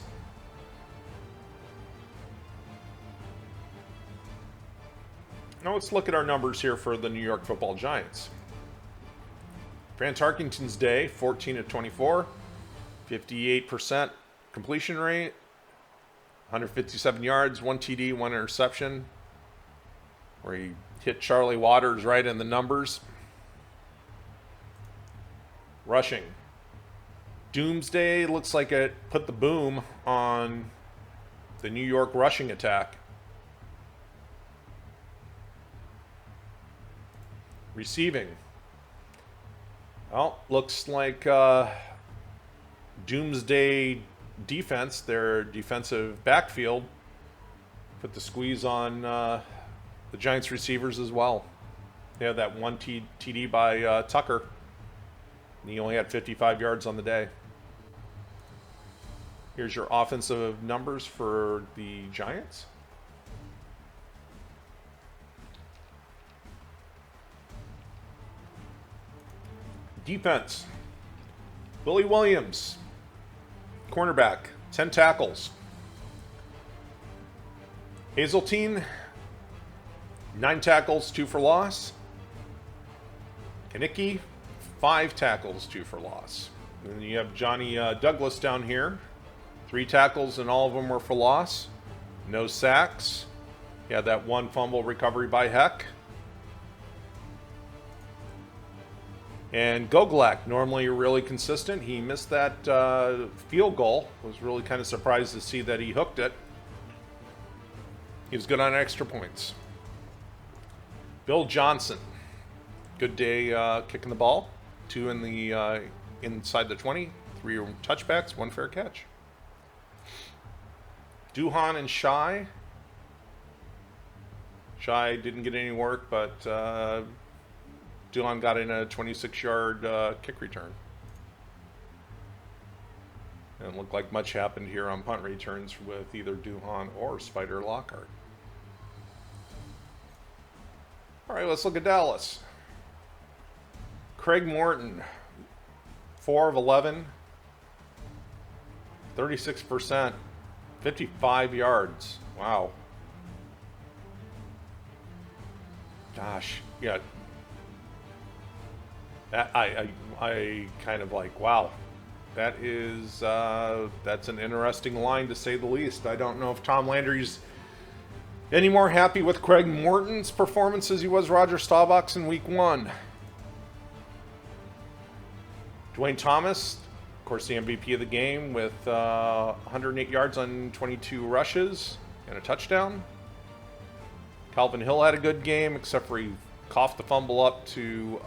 Now let's look at our numbers here for the New York Football Giants. Vance Tarkenton's day, 14 of 24, 58% completion rate, 157 yards, 1 TD, 1 interception, where he hit Charlie Waters right in the numbers. Rushing. Doomsday looks like it put the boom on the New York rushing attack. Receiving. Well, looks like Doomsday defense, their defensive backfield, put the squeeze on the Giants receivers as well. They had that one TD by Tucker. And he only had 55 yards on the day. Here's your offensive numbers for the Giants. Defense. Willie Williams, cornerback, 10 tackles. Hazeltine, 9 tackles, 2 for loss. Kanicki, 5 tackles, 2 for loss. And then you have Johnny Douglas down here. 3 tackles and all of them were for loss. No sacks. He had that 1 fumble recovery by Heck. And Gogolak, normally really consistent. He missed that field goal. Was really kind of surprised to see that he hooked it. He was good on extra points. Bill Johnson, good day kicking the ball. 2 in the inside the 20, 3 touchbacks, 1 fair catch. Duhan and Shai. Shai didn't get any work, but Duhan got in a 26-yard kick return. And it looked like much happened here on punt returns with either Duhan or Spider Lockhart. All right, let's look at Dallas. Craig Morton, 4 of 11, 36%, 55 yards. Wow. Gosh, yeah. That I kind of like, wow. That is that's an interesting line to say the least. I don't know if Tom Landry's any more happy with Craig Morton's performance as he was Roger Staubach's in week 1. Dwayne Thomas, of course, the MVP of the game with 108 yards on 22 rushes and a touchdown. Calvin Hill had a good game, except for he coughed the fumble up to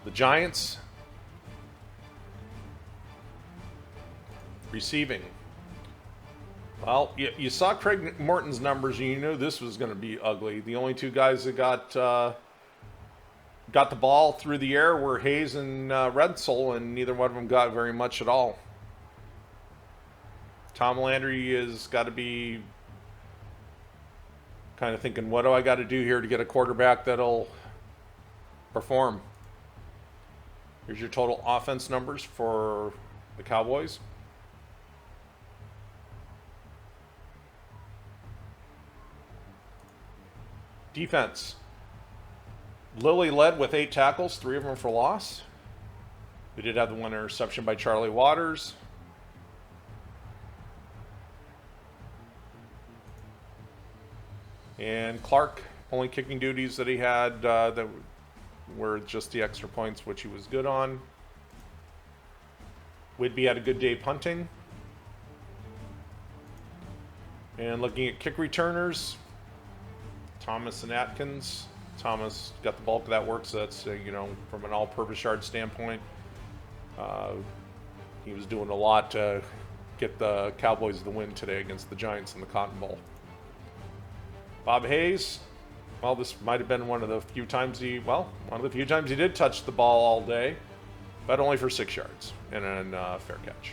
the Giants. Receiving. Well, you saw Craig Morton's numbers, and you knew this was going to be ugly. The only 2 guys that got the ball through the air were Hayes and Redsel, and neither one of them got very much at all. Tom Landry has got to be kind of thinking, what do I got to do here to get a quarterback that'll perform? Here's your total offense numbers for the Cowboys. Defense. Lilly led with 8 tackles, 3 of them for loss. We did have the 1 interception by Charlie Waters. And Clark, only kicking duties that he had that were just the extra points, which he was good on. Whitby had a good day punting. And looking at kick returners, Thomas and Atkins. Thomas got the bulk of that work, so that's, from an all-purpose yard standpoint, he was doing a lot to get the Cowboys the win today against the Giants in the Cotton Bowl. Bob Hayes, well, this might have been one of the few times he did touch the ball all day, but only for 6 yards and a fair catch.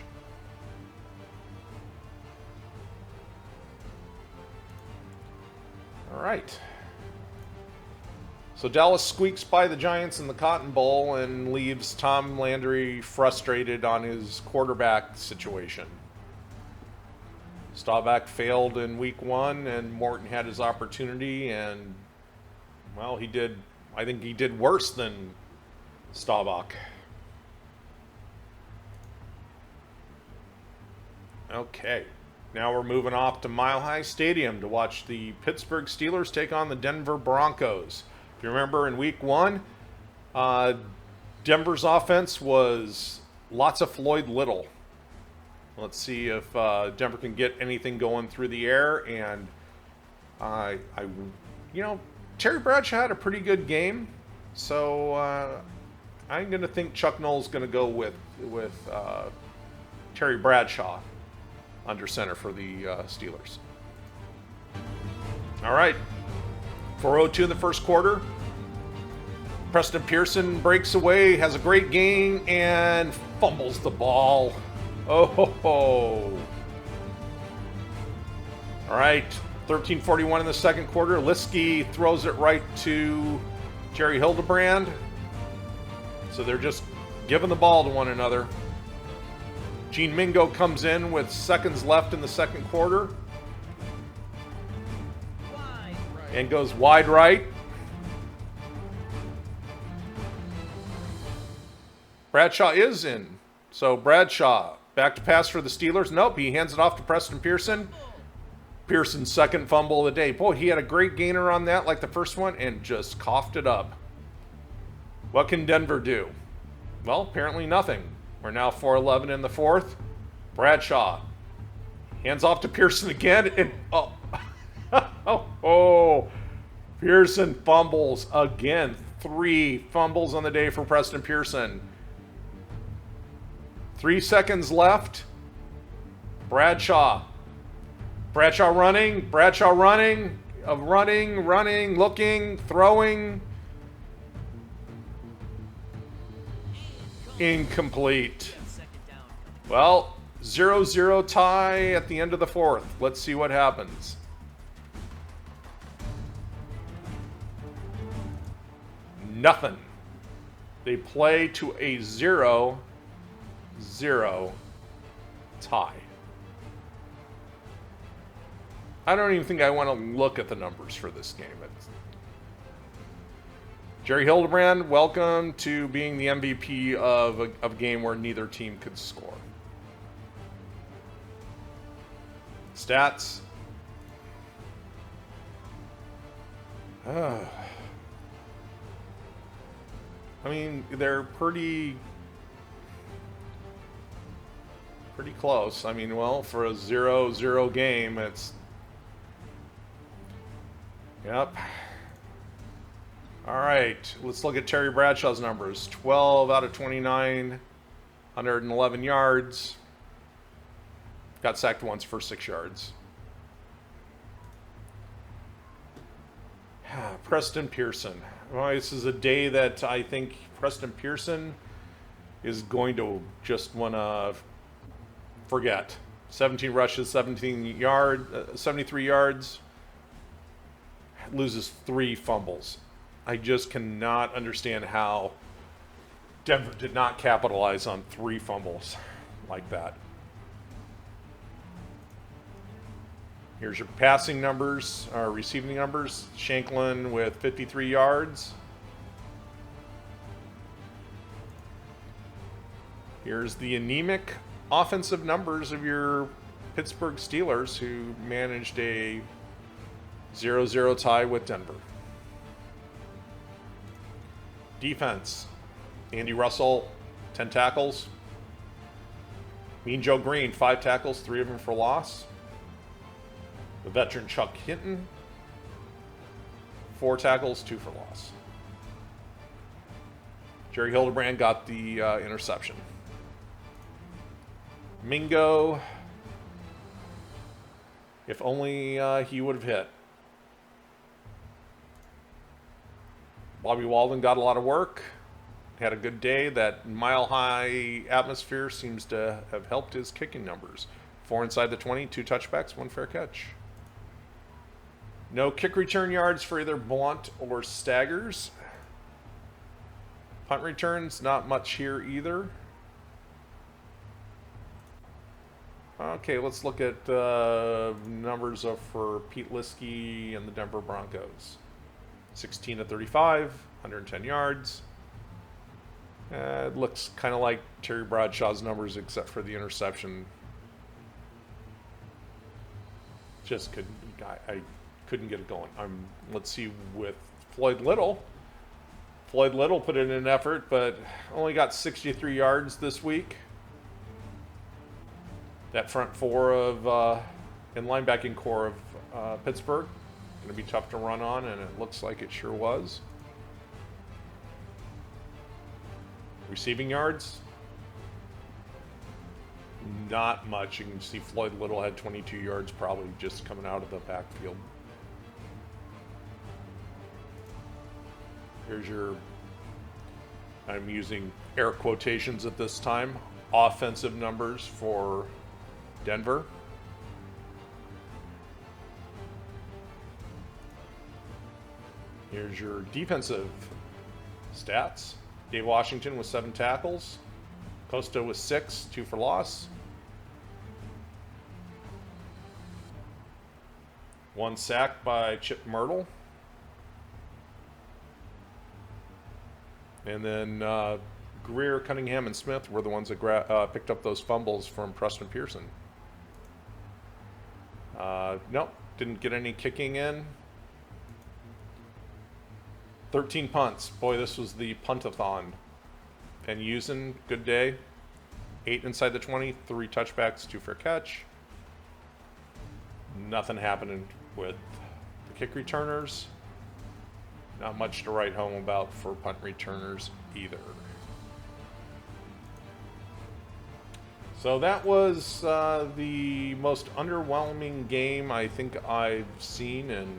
All right. So Dallas squeaks by the Giants in the Cotton Bowl and leaves Tom Landry frustrated on his quarterback situation. Staubach failed in week 1, and Morton had his opportunity, and, well, I think he did worse than Staubach. Okay, now we're moving off to Mile High Stadium to watch the Pittsburgh Steelers take on the Denver Broncos. If you remember, in week 1, Denver's offense was lots of Floyd Little. Let's see if Denver can get anything going through the air. And Terry Bradshaw had a pretty good game, so I'm going to think Chuck Noll's going to go with Terry Bradshaw under center for the Steelers. All right, 4:02 in the first quarter. Preston Pearson breaks away, has a great game, and fumbles the ball. Oh ho ho. All right, 13:41 in the second quarter. Liske throws it right to Jerry Hildebrand. So they're just giving the ball to one another. Gene Mingo comes in with seconds left in the second quarter. And goes wide right. Bradshaw is in. So Bradshaw, back to pass for the Steelers. Nope, he hands it off to Preston Pearson. Pearson's second fumble of the day. Boy, he had a great gainer on that like the first one and just coughed it up. What can Denver do? Well, apparently nothing. We're now 4:11 in the fourth. Bradshaw hands off to Pearson again. And Pearson fumbles again. 3 fumbles on the day for Preston Pearson. 3 seconds left. Bradshaw running, looking, throwing. Incomplete. Well, 0-0 tie at the end of the fourth. Let's see what happens. Nothing. They play to a 0-0 tie. I don't even think I want to look at the numbers for this game. Jerry Hildebrand, welcome to being the MVP of a game where neither team could score. Stats. I mean, they're pretty close. I mean, well, for a 0-0 game, it's... Yep. All right, let's look at Terry Bradshaw's numbers. 12 out of 29, 111 yards. Got sacked once for 6 yards. Preston Pearson. Well, this is a day that I think Preston Pearson is going to just want to forget. 17 rushes, 73 yards. Loses 3 fumbles. I just cannot understand how Denver did not capitalize on 3 fumbles like that. Here's your passing numbers, or receiving numbers. Shanklin with 53 yards. Here's the anemic offensive numbers of your Pittsburgh Steelers, who managed a 0-0 tie with Denver. Defense. Andy Russell, 10 tackles. Mean Joe Green, 5 tackles, 3 of them for loss. The veteran Chuck Hinton, 4 tackles, 2 for loss. Jerry Hildebrand got the interception. Mingo, if only he would have hit. Bobby Walden got a lot of work, had a good day. That mile-high atmosphere seems to have helped his kicking numbers. 4 inside the 20, 2 touchbacks, 1 fair catch. No kick return yards for either Blunt or Staggers. Punt returns, not much here either. Okay, let's look at numbers for Pete Liske and the Denver Broncos. 16 to 35, 110 yards. It looks kind of like Terry Bradshaw's numbers, except for the interception. Just I couldn't get it going. Let's see with Floyd Little. Floyd Little put in an effort, but only got 63 yards this week. That front four of and linebacking core of Pittsburgh going to be tough to run on, and it looks like it sure was. Receiving yards, not much. You can see Floyd Little had 22 yards probably just coming out of the backfield. Here's your, I'm using air quotations at this time, offensive numbers for Denver. Here's your defensive stats. Dave Washington with 7 tackles. Costa with 6, 2 for loss. 1 sack by Chip Myrtle. And then Greer, Cunningham, and Smith were the ones that picked up those fumbles from Preston Pearson. Nope, didn't get any kicking in. 13 punts. Boy, this was the punt-a-thon. Van Usen, good day. 8 inside the 20, 3 touchbacks, 2 for catch. Nothing happening with the kick returners. Not much to write home about for punt returners either. So that was the most underwhelming game I think I've seen in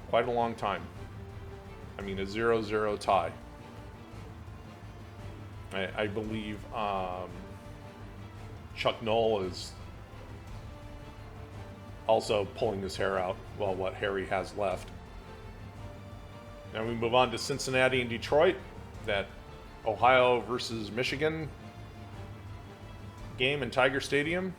quite a long time. I mean, a 0-0 tie. I believe Chuck Noll is also pulling his hair out, well, what hair he has left. Now we move on to Cincinnati and Detroit, that Ohio versus Michigan game in Tiger Stadium.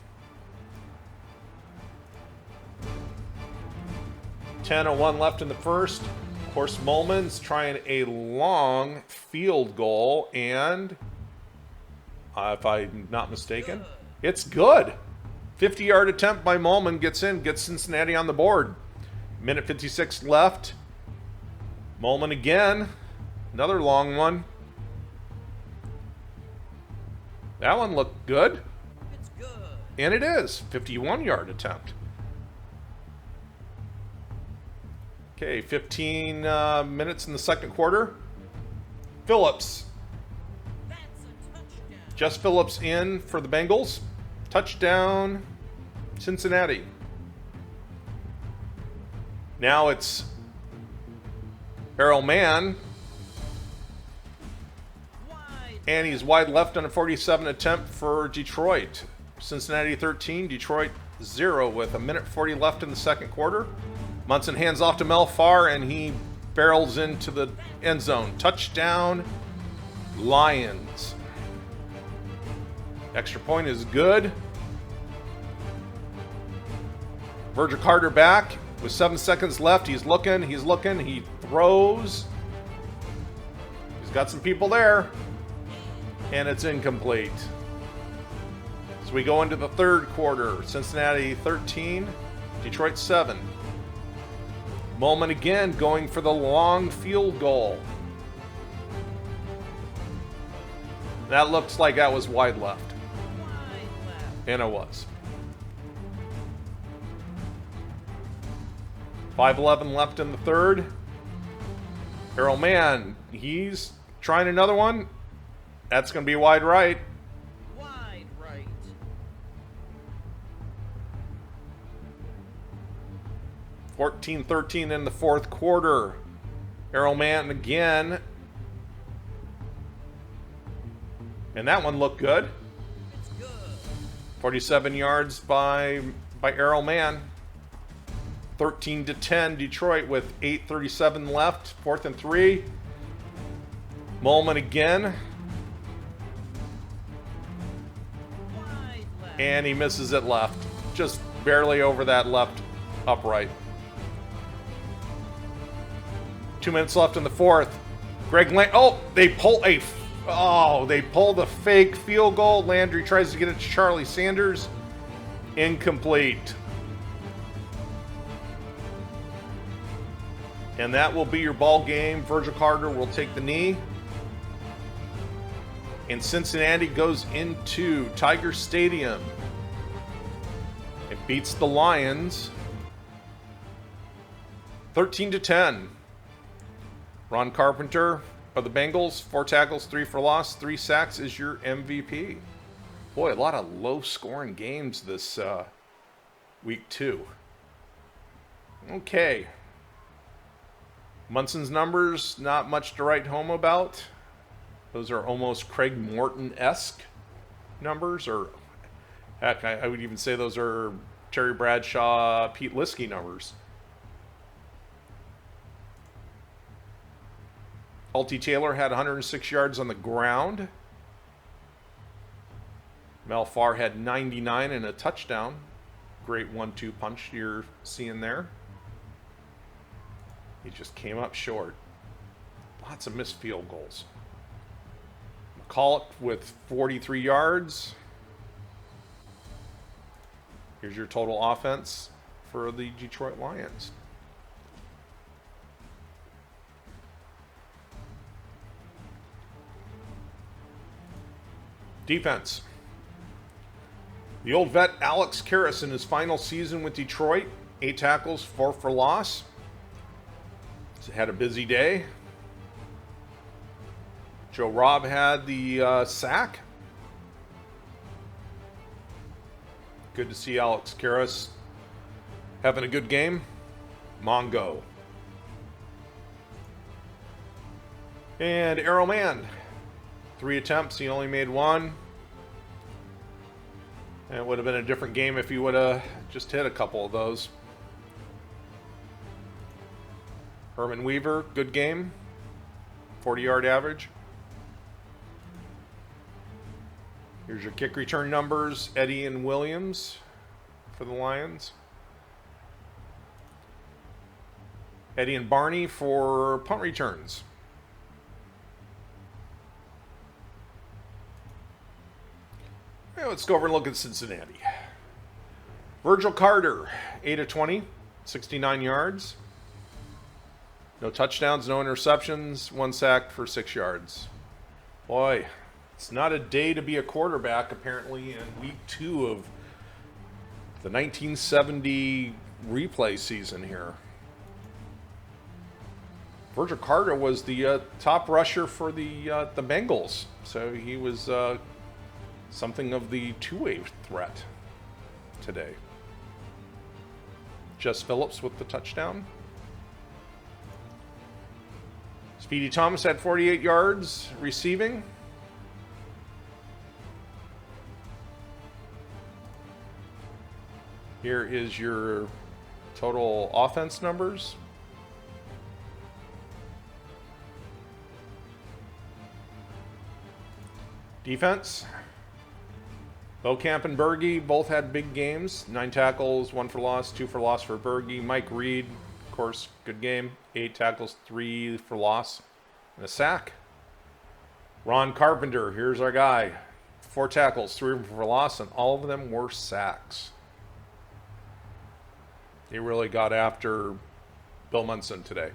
10:01 left in the first. Of course, Molman's trying a long field goal, and if I'm not mistaken, it's good. 50-yard attempt by Molman gets Cincinnati on the board. Minute 56 left. Molman again, another long one. That one looked good. It's good. And it is. 51-yard attempt. Okay, 15 minutes in the second quarter. Phillips. That's a touchdown. Just Phillips in for the Bengals. Touchdown, Cincinnati. Now it's Errol Mann. Wide. And he's wide left on a 47 attempt for Detroit. Cincinnati 13, Detroit 0 with a minute 40 left in the second quarter. Munson hands off to Mel Farr, and he barrels into the end zone. Touchdown, Lions. Extra point is good. Virgil Carter back with 7 seconds left. He's looking, he throws. He's got some people there. And it's incomplete. So we go into the third quarter. Cincinnati 13, Detroit 7. Molman again going for the long field goal. That looks like that was wide left. Wide left. And it was. 5:11 left in the third. Errol Mann, he's trying another one. That's going to be wide right. Wide right. 14-13 in the fourth quarter. Errol Mann again. And that one looked good. It's good. 47 yards by Errol Mann. 13-10 Detroit with 8:37 left. 4th and 3. Molman again. Wide left. And he misses it left. Just barely over that left upright. 2 minutes left in the fourth. They pull the fake field goal. Landry tries to get it to Charlie Sanders. Incomplete. And that will be your ball game. Virgil Carter will take the knee. And Cincinnati goes into Tiger Stadium. It beats the Lions 13-10. Ron Carpenter of the Bengals, 4 tackles, 3 for loss, 3 sacks is your MVP. Boy, a lot of low-scoring games this week 2. Okay. Munson's numbers, not much to write home about. Those are almost Craig Morton-esque numbers, or heck, I would even say those are Terry Bradshaw, Pete Liske numbers. Alty Taylor had 106 yards on the ground. Mel Farr had 99 and a touchdown. Great 1-2 punch you're seeing there. He just came up short. Lots of missed field goals. McCulloch with 43 yards. Here's your total offense for the Detroit Lions. Defense. The old vet Alex Karras in his final season with Detroit. 8 tackles, 4 for loss. Had a busy day. Joe Robb had the sack. Good to see Alex Karras having a good game. Mongo. And Arrowman. 3 attempts, he only made 1. And it would have been a different game if he would have just hit a couple of those. Herman Weaver, good game. 40-yard average. Here's your kick return numbers. Eddie and Williams for the Lions. Eddie and Barney for punt returns. Now let's go over and look at Cincinnati. Virgil Carter, 8 of 20, 69 yards. No touchdowns, no interceptions, 1 sack for 6 yards. Boy, it's not a day to be a quarterback, apparently, in week 2 of the 1970 replay season here. Virgil Carter was the top rusher for the Bengals, so he was something of the two-way threat today. Jess Phillips with the touchdown. Speedy Thomas had 48 yards receiving. Here is your total offense numbers. Defense. Beaucamp and Berge both had big games. 9 tackles, 1 for loss, 2 for loss for Berge. Mike Reed, of course, good game. 8 tackles, 3 for loss, and a sack. Ron Carpenter, here's our guy. 4 tackles, 3 for loss, and all of them were sacks. He really got after Bill Munson today.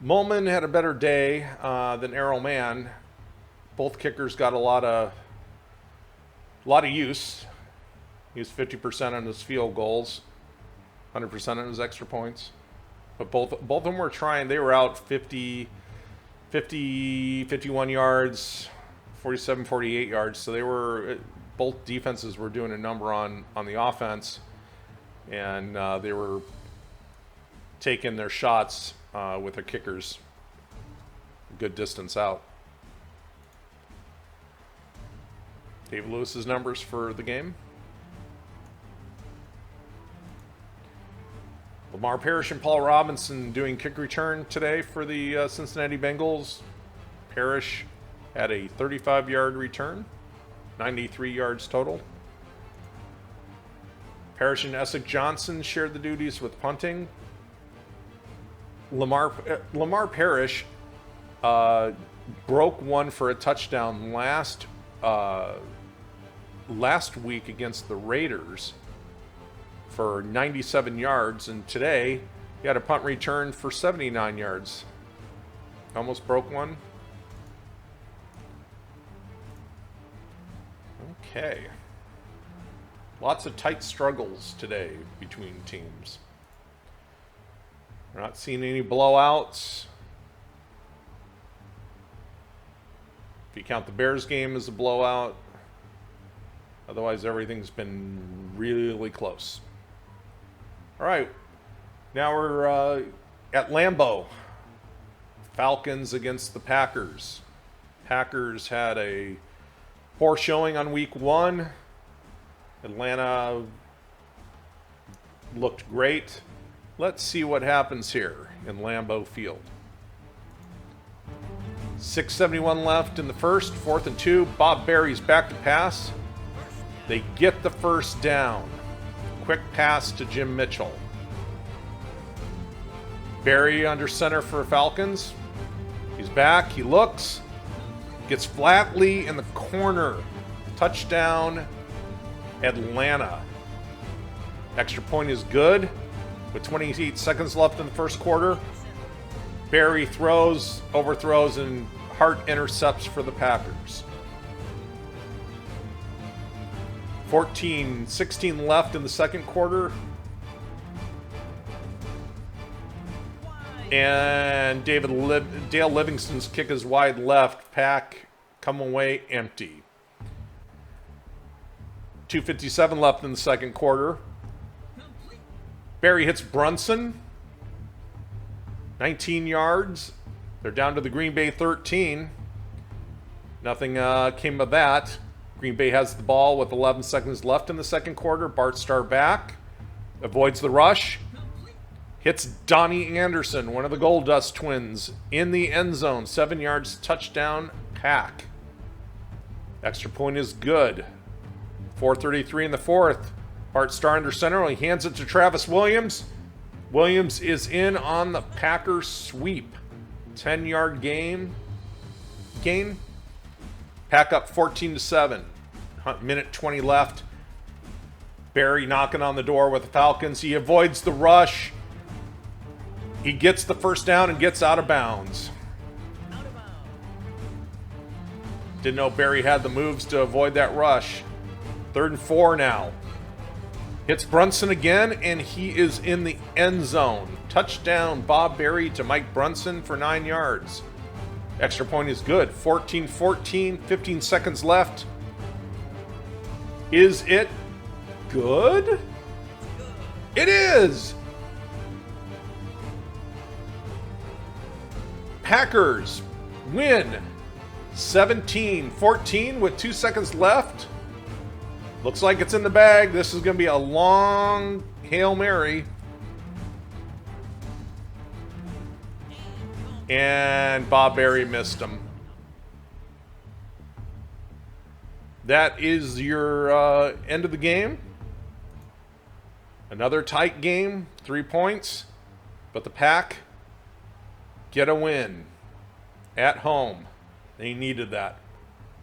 Molman had a better day than Arrowman. Both kickers got a lot of use. He was 50% on his field goals, 100% on his extra points. But both of them were trying. They were out 50, 51 yards, 47, 48 yards. So they were, both defenses were doing a number on the offense, and they were taking their shots with their kickers a good distance out. Dave Lewis's numbers for the game. Lamar Parrish and Paul Robinson doing kick return today for the Cincinnati Bengals. Parrish had a 35-yard return. 93 yards total. Parrish and Essex Johnson shared the duties with punting. Lamar Parrish broke one for a touchdown last week against the Raiders for 97 yards, and today he had a punt return for 79 yards. Almost broke one. Okay. Lots of tight struggles today between teams. We're not seeing any blowouts. If you count the Bears game as a blowout. Otherwise, everything's been really close. All right. Now we're at Lambeau. Falcons against the Packers. Packers had a poor showing on week 1. Atlanta looked great. Let's see what happens here in Lambeau Field. 6:71 left in the first, 4th and 2. Bob Berry's back to pass. They get the first down. Quick pass to Jim Mitchell. Berry under center for Falcons. He's back. He looks. Gets flatly in the corner. Touchdown, Atlanta. Extra point is good. With 28 seconds left in the first quarter. Berry throws, overthrows, and Hart intercepts for the Packers. 16 left in the second quarter. And Dale Livingston's kick is wide left. Pack come away empty. 2:57 left in the second quarter. Berry hits Brunson. 19 yards. They're down to the Green Bay 13. Nothing came of that. Green Bay has the ball with 11 seconds left in the second quarter. Bart Starr back. Avoids the rush. Hits Donnie Anderson, one of the Gold Dust twins, in the end zone. 7 yards, touchdown, Pack. Extra point is good. 4:33 in the fourth. Bart Starr under center. He hands it to Travis Williams. Williams is in on the Packers sweep. 10-yard gain. Pack up 14-7. Minute 20 left. Berry knocking on the door with the Falcons. He avoids the rush. He gets the first down and gets out of bounds. Didn't know Berry had the moves to avoid that rush. 3rd and 4 now. Hits Brunson again, and he is in the end zone. Touchdown, Bob Berry to Mike Brunson for 9 yards. Extra point is good. 14-14, 15 seconds left. Is it good? It is! Packers win 17-14 with 2 seconds left. Looks like it's in the bag. This is going to be a long Hail Mary. And Bob Berry missed him. That is your end of the game. Another tight game, 3 points. But the Pack get a win at home. They needed that.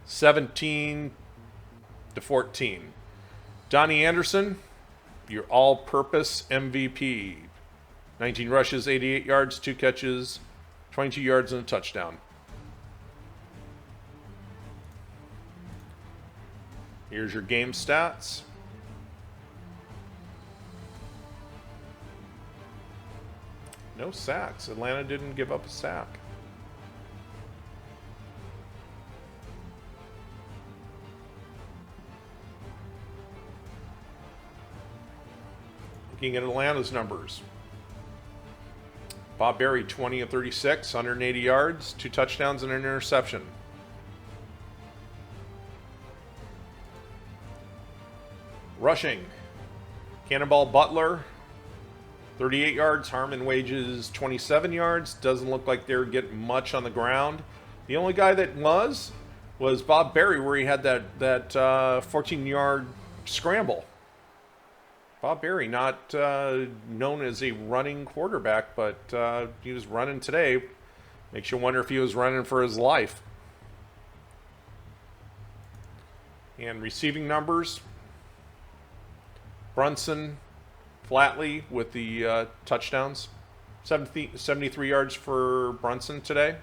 17-14. Donnie Anderson, your all-purpose MVP. 19 rushes, 88 yards, 2 catches, 22 yards, and a touchdown. Here's your game stats. No sacks. Atlanta didn't give up a sack. Looking at Atlanta's numbers. Bob Berry, 20 of 36, 180 yards, 2 touchdowns and an interception. Rushing. Cannonball Butler, 38 yards. Harmon Wages, 27 yards. Doesn't look like they're getting much on the ground. The only guy that was was Bob Berry, where he had that 14-yard scramble. Bob Berry, not known as a running quarterback, but he was running today. Makes you wonder if he was running for his life. And receiving numbers, Brunson, Flatley with the touchdowns. 73 yards for Brunson today.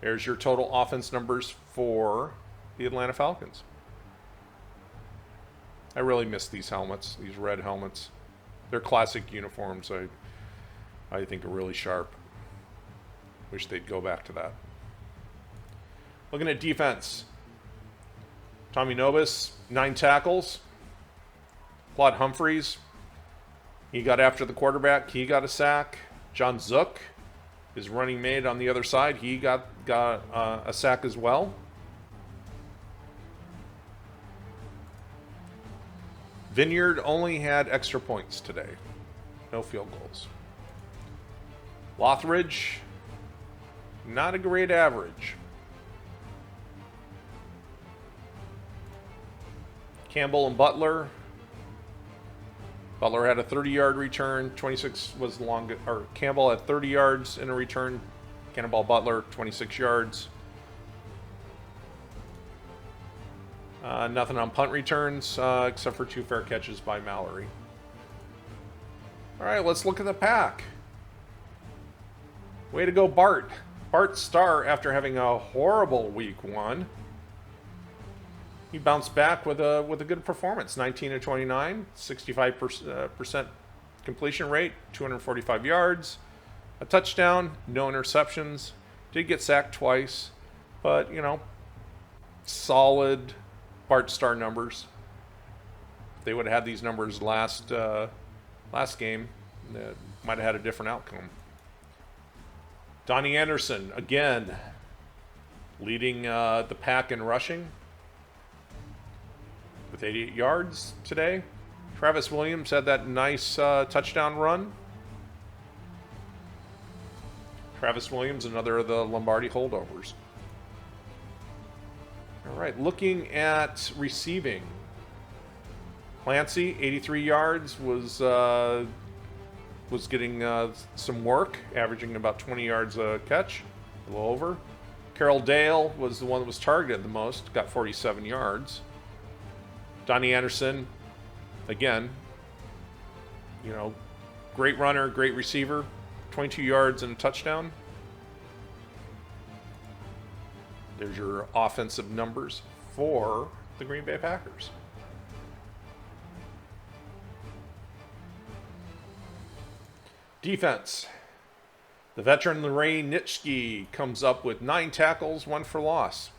There's your total offense numbers for the Atlanta Falcons. I really miss these helmets, these red helmets. They're classic uniforms. I think are really sharp. Wish they'd go back to that. Looking at defense. Tommy Nobis, 9 tackles. Claude Humphreys, he got after the quarterback. He got a sack. John Zook, his running mate on the other side, he got a sack as well. Vineyard only had extra points today. No field goals. Lothridge, not a great average. Campbell and Butler. Butler had a 30-yard return. 26 was long. Or Campbell had 30 yards in a return. Cannonball Butler, 26 yards. Nothing on punt returns except for 2 fair catches by Mallory. All right, let's look at the pack. Way to go, Bart. Bart Starr, after having a horrible week 1. He bounced back with a good performance. 19 of 29, 65% completion rate, 245 yards, a touchdown, no interceptions. Did get sacked twice, but solid Bart Starr numbers. If they would have had these numbers last game, it might have had a different outcome. Donnie Anderson, again, leading the pack in rushing with 88 yards today. Travis Williams had that nice touchdown run. Travis Williams, another of the Lombardi holdovers. All right, looking at receiving. Clancy, 83 yards, was getting some work, averaging about 20 yards a catch, a little over. Carroll Dale was the one that was targeted the most, got 47 yards. Donnie Anderson, again, great runner, great receiver, 22 yards and a touchdown. There's your offensive numbers for the Green Bay Packers. Defense. The veteran Ray Nitschke comes up with 9 tackles, 1 for loss.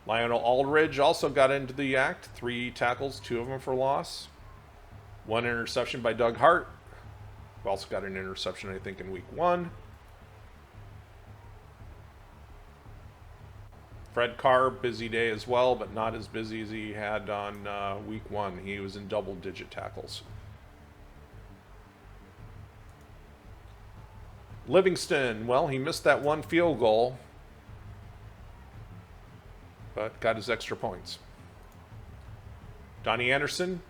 Lionel Aldridge also got into the act. 3 tackles, 2 of them for loss. 1 interception by Doug Hart, who also got an interception, I think, in week 1. Fred Carr, busy day as well, but not as busy as he had on week 1. He was in double-digit tackles. Livingston, well, he missed that 1 field goal, but got his extra points. Donnie Anderson,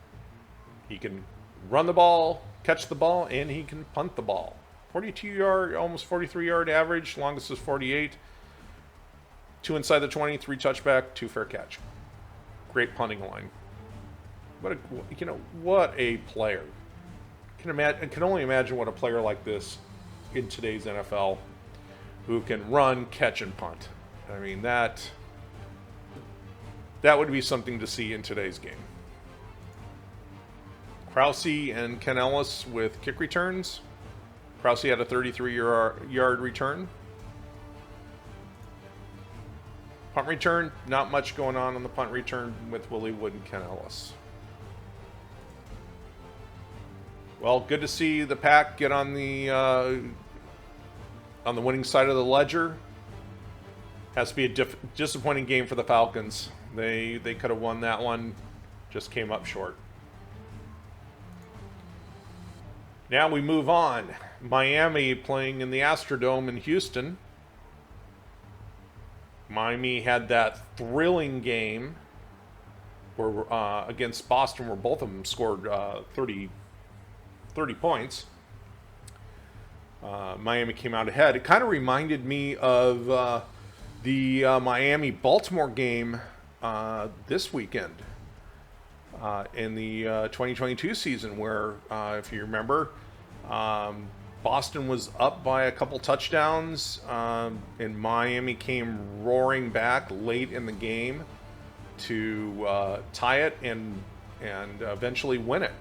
he can run the ball, catch the ball, and he can punt the ball. 42-yard, almost 43-yard average. Longest is 48. 2 inside the 20, 3 touchback, 2 fair catch. Great punting line. What a player. Can only imagine what a player like this in today's NFL, who can run, catch, and punt. I mean, that would be something to see in today's game. Krause and Ken Ellis with kick returns. Krause had a 33-yard return. Punt return, not much going on the punt return with Willie Wood and Ken Ellis. Well, good to see the Pack get on the winning side of the ledger. Has to be a disappointing game for the Falcons. They could have won that one, just came up short. Now we move on. Miami playing in the Astrodome in Houston. Miami had that thrilling game where against Boston, where both of them scored 30 points. Miami came out ahead. It kind of reminded me of the Miami-Baltimore game this weekend in the 2022 season, where, if you remember, Boston was up by a couple touchdowns, and Miami came roaring back late in the game to tie it and eventually win it.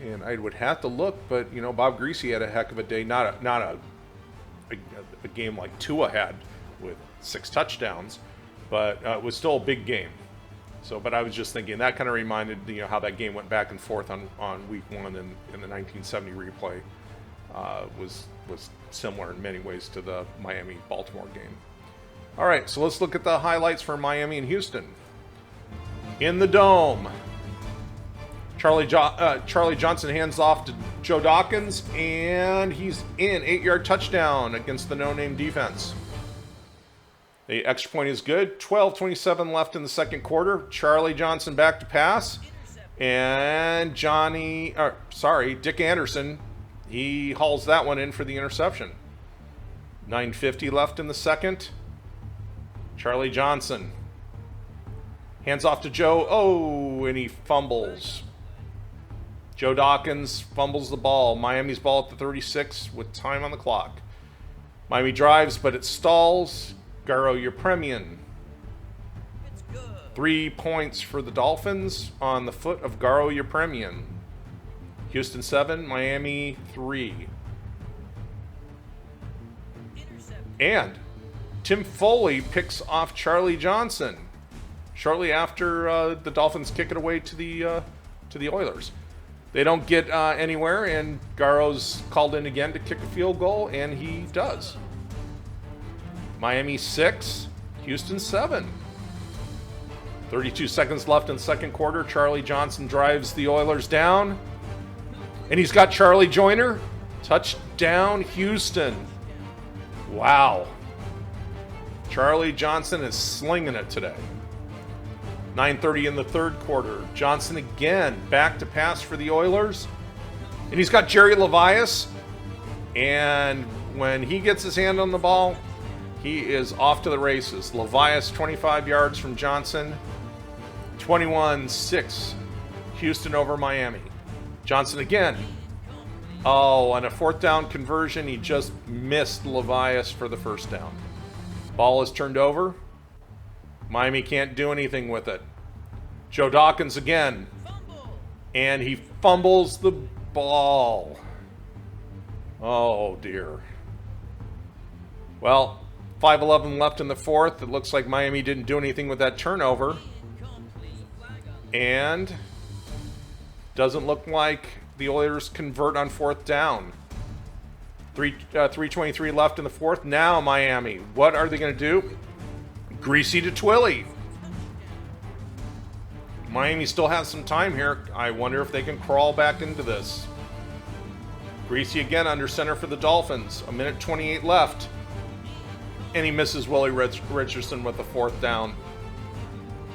And I would have to look, but Bob Greasy had a heck of a day. Not a game like Tua had with 6 touchdowns, but it was still a big game. So, but I was just thinking that kind of reminded how that game went back and forth on week 1 in the 1970 replay. Was similar in many ways to the Miami-Baltimore game. All right, so let's look at the highlights for Miami and Houston. In the Dome, Charlie Johnson hands off to Joe Dawkins, and he's in. 8-yard touchdown against the no-name defense. The extra point is good. 12:27 left in the second quarter. Charlie Johnson back to pass, and Dick Anderson, he hauls that one in for the interception. 9:50 left in the second. Charlie Johnson hands off to Joe. Oh, and he fumbles. Joe Dawkins fumbles the ball. Miami's ball at the 36 with time on the clock. Miami drives, but it stalls. Garo Yepremian. 3 points for the Dolphins on the foot of Garo Yepremian. Houston 7, Miami 3. And Tim Foley picks off Charlie Johnson shortly after the Dolphins kick it away to the Oilers. They don't get anywhere, and Garo's called in again to kick a field goal, and he does. Miami 6, Houston 7. 32 seconds left in the second quarter. Charlie Johnson drives the Oilers down, and he's got Charlie Joyner. Touchdown, Houston. Wow. Charlie Johnson is slinging it today. 9:30 in the third quarter. Johnson again back to pass for the Oilers. And he's got Jerry Levias. And when he gets his hand on the ball, he is off to the races. Levias 25 yards from Johnson. 21-6. Houston over Miami. Johnson again. Oh, on a fourth down conversion, he just missed Levias for the first down. Ball is turned over. Miami can't do anything with it. Joe Dawkins again. And he fumbles the ball. Oh, dear. Well, 5:11 left in the fourth. It looks like Miami didn't do anything with that turnover. And doesn't look like the Oilers convert on fourth down. 3:23 left in the fourth. Now Miami, what are they going to do? Greasy to Twilly. Miami still has some time here. I wonder if they can crawl back into this. Greasy again under center for the Dolphins. 1:28 left. And he misses Willie Richardson with the fourth down.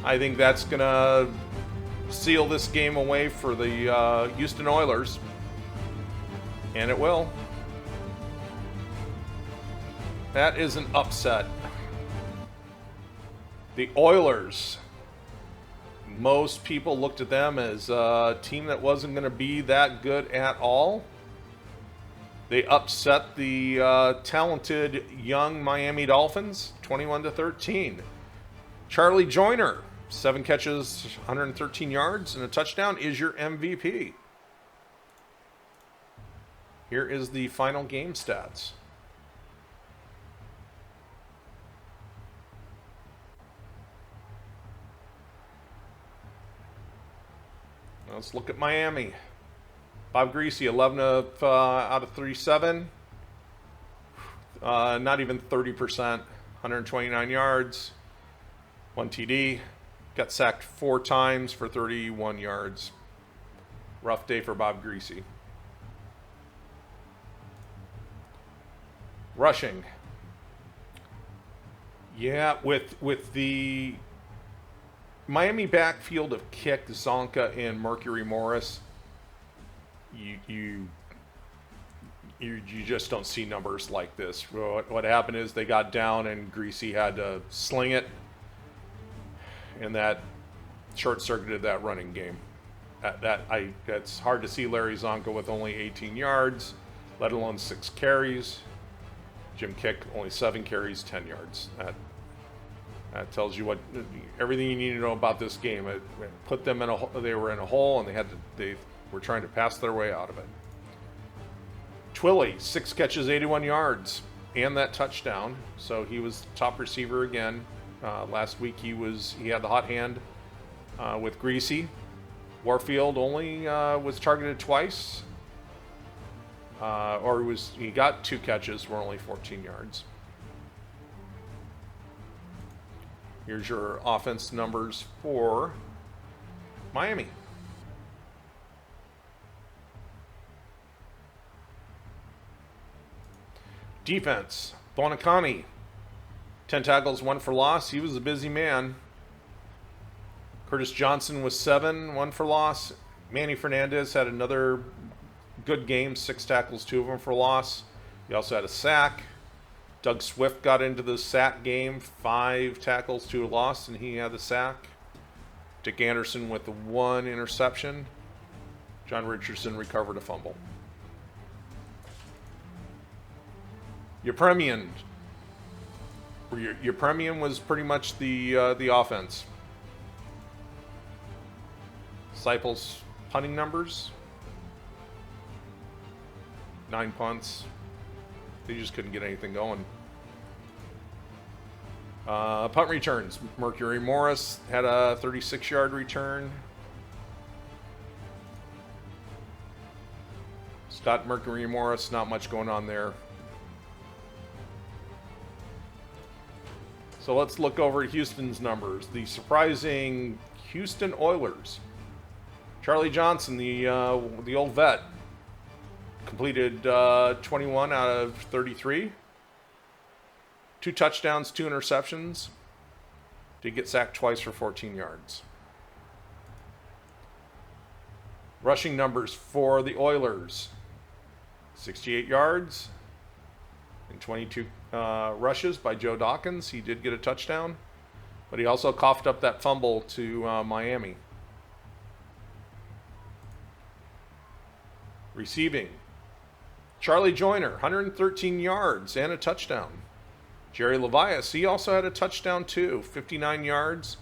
I think that's going to seal this game away for the Houston Oilers. And it will. That is an upset. The Oilers, most people looked at them as a team that wasn't going to be that good at all. They upset the talented young Miami Dolphins, 21-13. Charlie Joyner, 7 catches, 113 yards, and a touchdown, is your MVP. Here is the final game stats. Let's look at Miami. Bob Greasy, 11 out of 37. Not even 30%. 129 yards. 1 TD. Got sacked 4 times for 31 yards. Rough day for Bob Greasy. Rushing. Yeah, with the Miami backfield of Kick, Zonka, and Mercury Morris, you just don't see numbers like this. What happened is they got down and Greasy had to sling it, and that short-circuited that running game. That's hard to see Larry Zonka with only 18 yards, let alone 6 carries. Jim Kick only 7 carries, 10 yards. That tells you everything you need to know about this game. It put them they were in a hole, and they were trying to pass their way out of it. Twilly, 6 catches, 81 yards, and that touchdown. So he was top receiver again. Last week he had the hot hand with Greasy. Warfield only was targeted twice. He got 2 catches, were only 14 yards. Here's your offense numbers for Miami. Defense, Bonacani, 10 tackles, 1 for loss. He was a busy man. Curtis Johnson was 7, 1 for loss. Manny Fernandez had another good game, 6 tackles, 2 of them for loss. He also had a sack. Doug Swift got into the sack game, 5 tackles, 2 loss, and he had the sack. Dick Anderson with the 1 interception. John Richardson recovered a fumble. Your premium was pretty much the offense. Seipel's punting numbers: 9 punts. They just couldn't get anything going. Punt returns: Mercury Morris had a 36-yard return. Scott Mercury Morris, not much going on there. So let's look over at Houston's numbers. The surprising Houston Oilers. Charlie Johnson, the old vet, completed 21 out of 33. 2 touchdowns, 2 interceptions. Did get sacked twice for 14 yards. Rushing numbers for the Oilers: 68 yards and 22 rushes by Joe Dawkins. He did get a touchdown, but he also coughed up that fumble to Miami. Receiving: Charlie Joyner, 113 yards and a touchdown. Jerry Levias, he also had a touchdown too, 59 yards.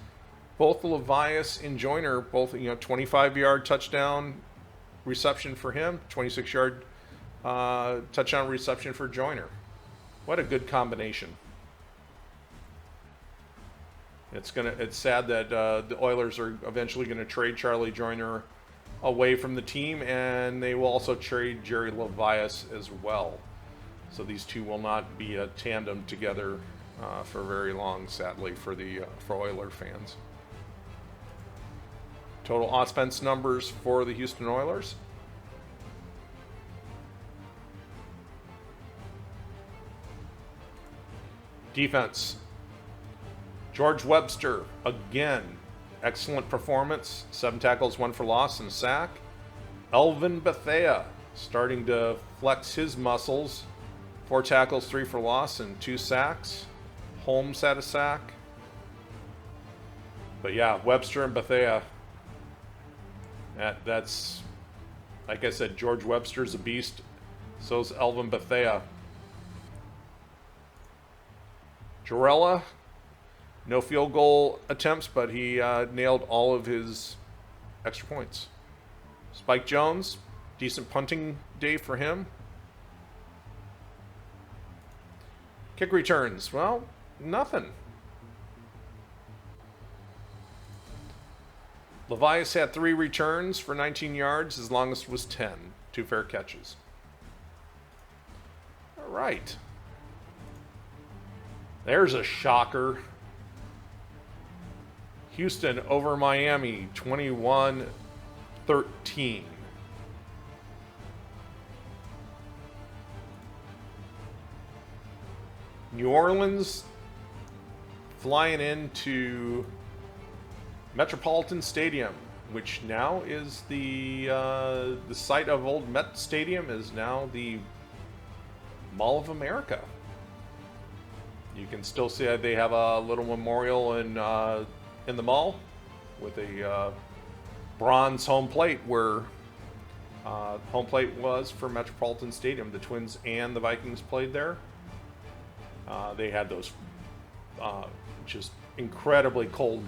Both Levias and Joyner, both 25-yard touchdown reception for him, 26-yard touchdown reception for Joyner. What a good combination. It's sad that the Oilers are eventually going to trade Charlie Joyner away from the team, and they will also trade Jerry Levias as well. So these two will not be a tandem together for very long, sadly, for Oiler fans. Total offense numbers for the Houston Oilers: defense, George Webster, again, excellent performance. 7 tackles, 1 for loss, and a sack. Elvin Bethea starting to flex his muscles. 4 tackles, 3 for loss, and 2 sacks. Holmes had a sack. But yeah, Webster and Bethea. That's, like I said, George Webster's a beast. So's Elvin Bethea. Jarella, no field goal attempts, but he nailed all of his extra points. Spike Jones, decent punting day for him. Kick returns, well, nothing. Levias had 3 returns for 19 yards. His longest was 10. 2 fair catches. All right. There's a shocker. Houston over Miami, 21-13. New Orleans flying into Metropolitan Stadium, which now is the site of old Met Stadium is now the Mall of America. You can still see that they have a little memorial in the mall with a bronze home plate where home plate was for Metropolitan Stadium. The Twins and the Vikings played there. They had those just incredibly cold,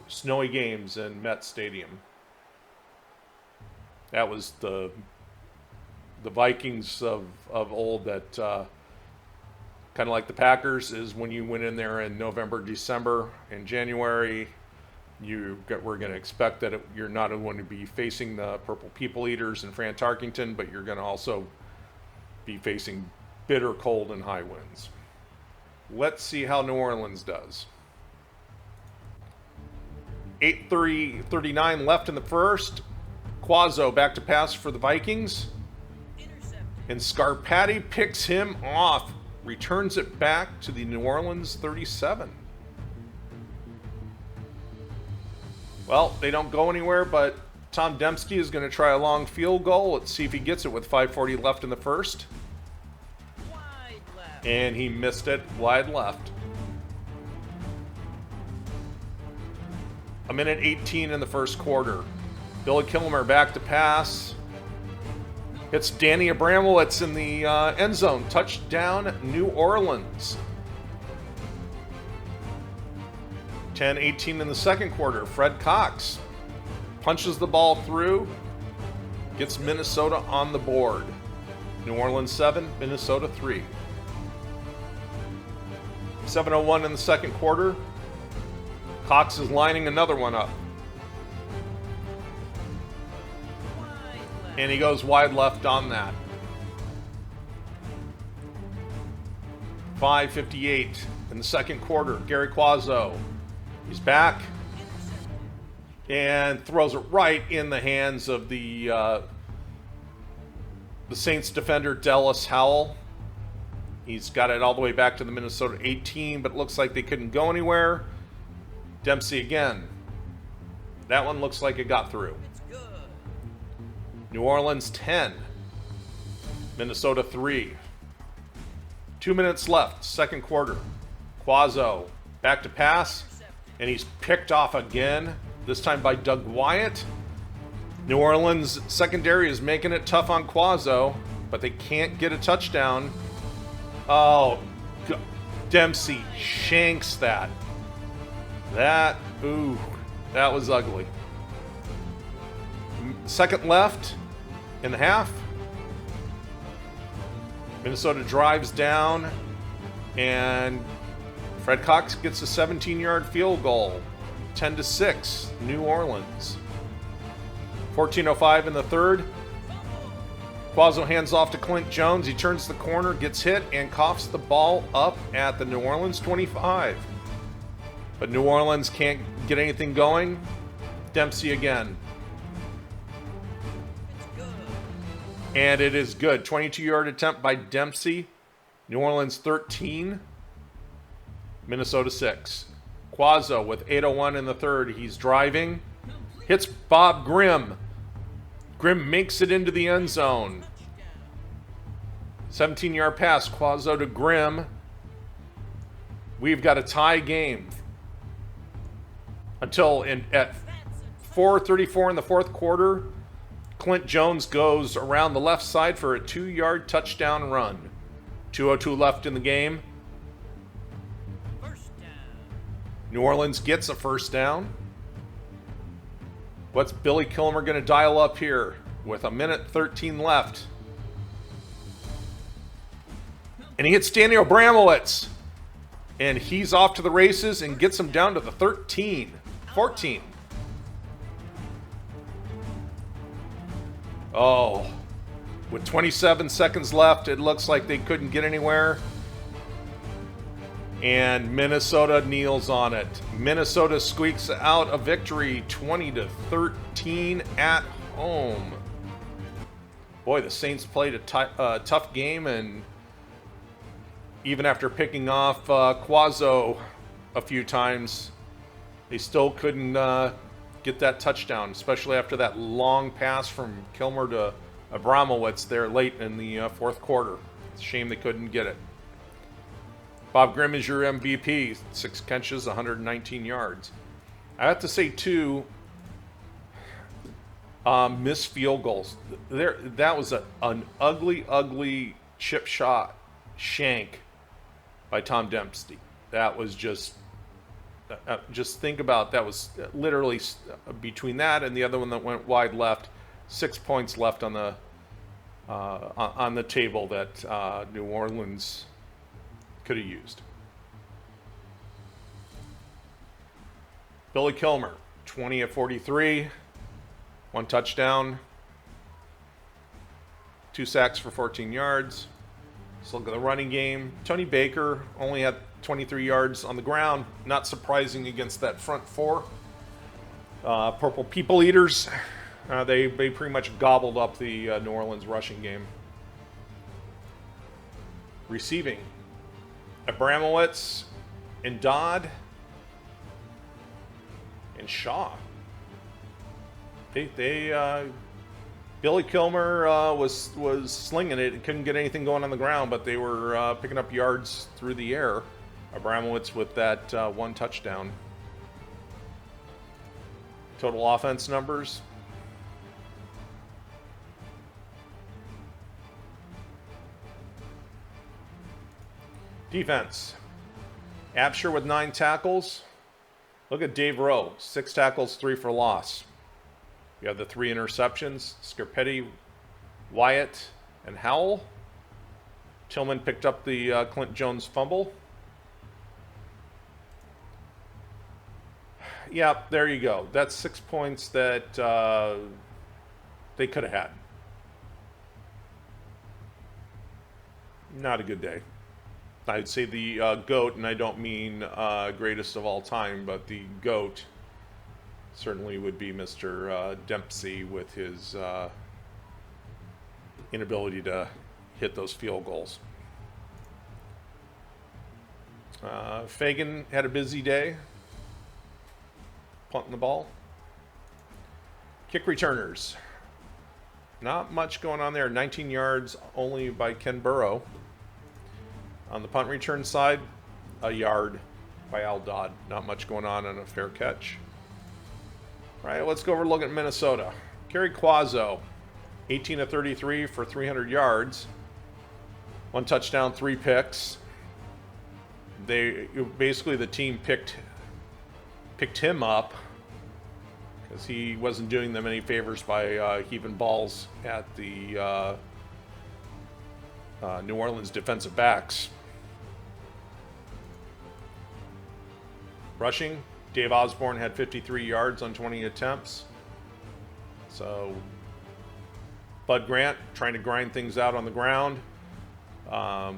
snowy games in Met Stadium. That was the Vikings of old that kind of like the Packers is when you went in there in November, December, and January, we're going to expect that you're not going to be facing the Purple People Eaters in Fran Tarkington, but you're going to also be facing bitter cold and high winds. Let's see how New Orleans does. 8:39 left in the first. Quazzo back to pass for the Vikings. And Scarpati picks him off. Returns it back to the New Orleans 37. Well, they don't go anywhere, but Tom Dempsey is going to try a long field goal. Let's see if he gets it with 5:40 left in the first. Wide left. And he missed it wide left. A minute 18 in the first quarter. Billy Kilmer back to pass. It's Danny Abramowitz in the end zone. Touchdown, New Orleans. 10-18 in the second quarter. Fred Cox punches the ball through. Gets Minnesota on the board. New Orleans 7, Minnesota 3. 7:01 in the second quarter. Cox is lining another one up. And he goes wide left on that. 5:58 in the second quarter. Gary Quazzo. He's back. And throws it right in the hands of the Saints defender, Dallas Howell. He's got it all the way back to the Minnesota 18, but it looks like they couldn't go anywhere. Dempsey again. That one looks like it got through. New Orleans 10, Minnesota 3. 2 minutes left, second quarter. Quazzo back to pass, and he's picked off again, this time by Doug Wyatt. New Orleans secondary is making it tough on Quazzo, but they can't get a touchdown. Oh, Dempsey shanks that. That was ugly. Second left in the half. Minnesota drives down, and Fred Cox gets a 17-yard field goal. 10-6, New Orleans. 14:05 in the third. Quazzo hands off to Clint Jones. He turns the corner, gets hit, and coughs the ball up at the New Orleans 25. But New Orleans can't get anything going. Dempsey again. And it is good. 22-yard attempt by Dempsey. New Orleans 13. Minnesota 6. Quazzo with 8:01 in the third. He's driving. Hits Bob Grimm. Grimm makes it into the end zone. 17-yard pass. Quazzo to Grimm. We've got a tie game. Until at 4:34 in the fourth quarter, Clint Jones goes around the left side for a 2-yard touchdown run. 2:02 left in the game. New Orleans gets a first down. What's Billy Kilmer going to dial up here with a minute 13 left? And he hits Danny Abramowitz. And he's off to the races and gets him down to the 14. Oh, with 27 seconds left, it looks like they couldn't get anywhere. And Minnesota kneels on it. Minnesota squeaks out a victory, 20-13 at home. Boy, the Saints played a tough game, and even after picking off Quazzo a few times, they still couldn't get that touchdown, especially after that long pass from Kilmer to Abramowitz there late in the fourth quarter. It's a shame they couldn't get it. Bob Grimm is your MVP, 6 catches, 119 yards. I have to say, too, missed field goals. That was an ugly, ugly chip shot shank by Tom Dempsey. That was just think about, that was literally between that and the other one that went wide left, 6 points left on the table that New Orleans could have used. Billy Kilmer, 20 of 43, 1 touchdown, 2 sacks for 14 yards. Let's look at the running game. Tony Baker only had 23 yards on the ground. Not surprising against that front four. Purple People Eaters. They pretty much gobbled up the New Orleans rushing game. Receiving. Abramowitz and Dodd and Shaw. Billy Kilmer was slinging it. Couldn't get anything going on the ground, but they were picking up yards through the air. Abramowitz with that 1 touchdown. Total offense numbers. Defense. Absher with 9 tackles. Look at Dave Rowe. 6 tackles, 3 for loss. You have the 3 interceptions. Scarpetti, Wyatt, and Howell. Tillman picked up the Clint Jones fumble. Yeah, there you go. That's 6 points that they could have had. Not a good day. I'd say the GOAT, and I don't mean greatest of all time, but the GOAT certainly would be Mr. Dempsey with his inability to hit those field goals. Fagan had a busy day, punting the ball. Kick returners. Not much going on there. 19 yards only by Ken Burrow. On the punt return side, a yard by Al Dodd. Not much going on a fair catch. All right, let's go over and look at Minnesota. Kerry Quazzo, 18 of 33 for 300 yards. 1 touchdown, 3 picks. Basically the team picked him up because he wasn't doing them any favors by heaving balls at the New Orleans defensive backs. Rushing, Dave Osborne had 53 yards on 20 attempts. So Bud Grant trying to grind things out on the ground. Got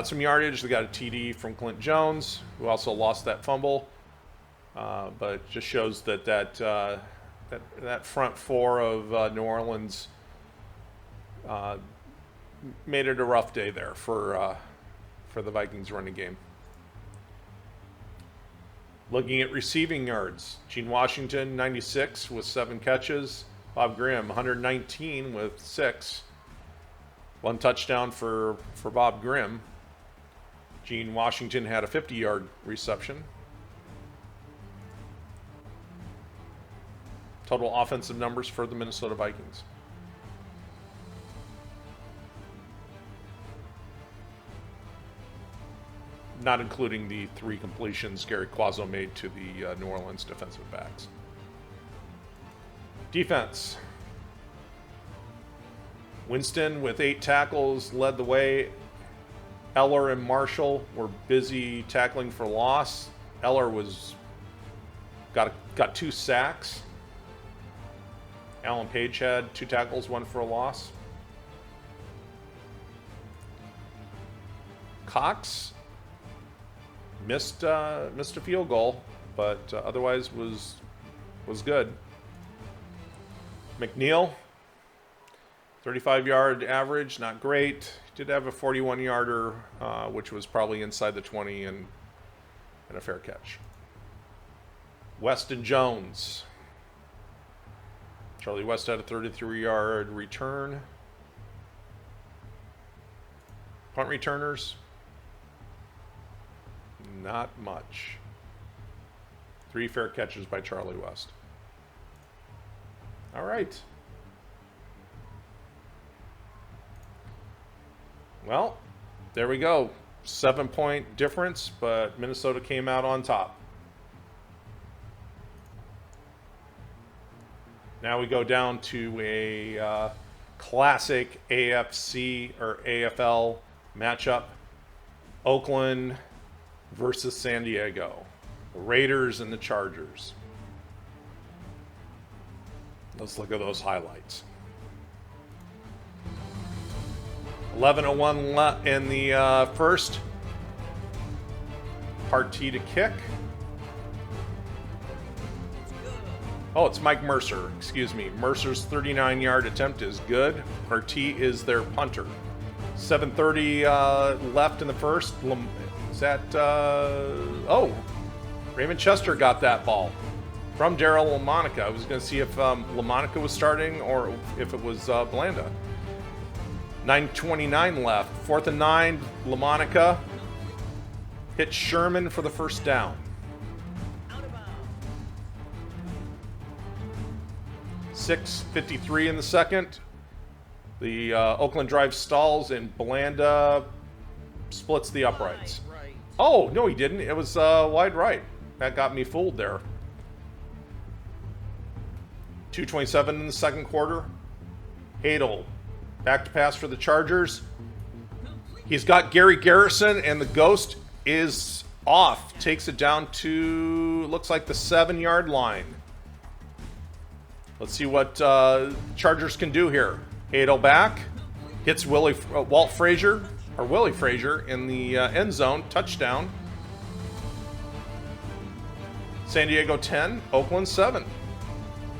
some yardage. They got a TD from Clint Jones, who also lost that fumble. But it just shows that front four of New Orleans made it a rough day there for the Vikings running game. Looking at receiving yards, Gene Washington, 96 with 7 catches. Bob Grimm, 119 with 6. 1 touchdown for Bob Grimm. Gene Washington had a 50-yard reception. Total offensive numbers for the Minnesota Vikings. Not including the 3 completions Gary Quazzo made to the New Orleans defensive backs. Defense. Winston with 8 tackles led the way. Eller and Marshall were busy tackling for loss. Eller got 2 sacks. Alan Page had 2 tackles, 1 for a loss. Cox missed a field goal, but otherwise was good. McNeil, 35-yard average, not great. Did have a 41-yarder, which was probably inside the 20 and a fair catch. Weston Jones. Charlie West had a 33-yard return. Punt returners, not much. 3 fair catches by Charlie West. All right. Well, there we go. 7-point difference, but Minnesota came out on top. Now we go down to a classic AFC or AFL matchup. Oakland versus San Diego. The Raiders and the Chargers. Let's look at those highlights. 11:01 in the first. Partee to kick. Oh, it's Mike Mercer. Excuse me. Mercer's 39-yard attempt is good. Partee is their punter. 7:30 left in the first. Is that... oh, Raymond Chester got that ball from Daryl LaMonica. I was going to see if LaMonica was starting or if it was Blanda. 9:29 left. 4th and 9. LaMonica hit Sherman for the first down. 6:53 in the second. The Oakland drive stalls and Blanda splits the uprights. Oh, no, he didn't. It was wide right. That got me fooled there. 2:27 in the second quarter. Hadel back to pass for the Chargers. He's got Gary Garrison, and the ghost is off. Takes it down to, looks like the 7-yard line. Let's see what Chargers can do here. Hadel back. Hits Willie Frazier in the end zone. Touchdown. San Diego 10, Oakland 7.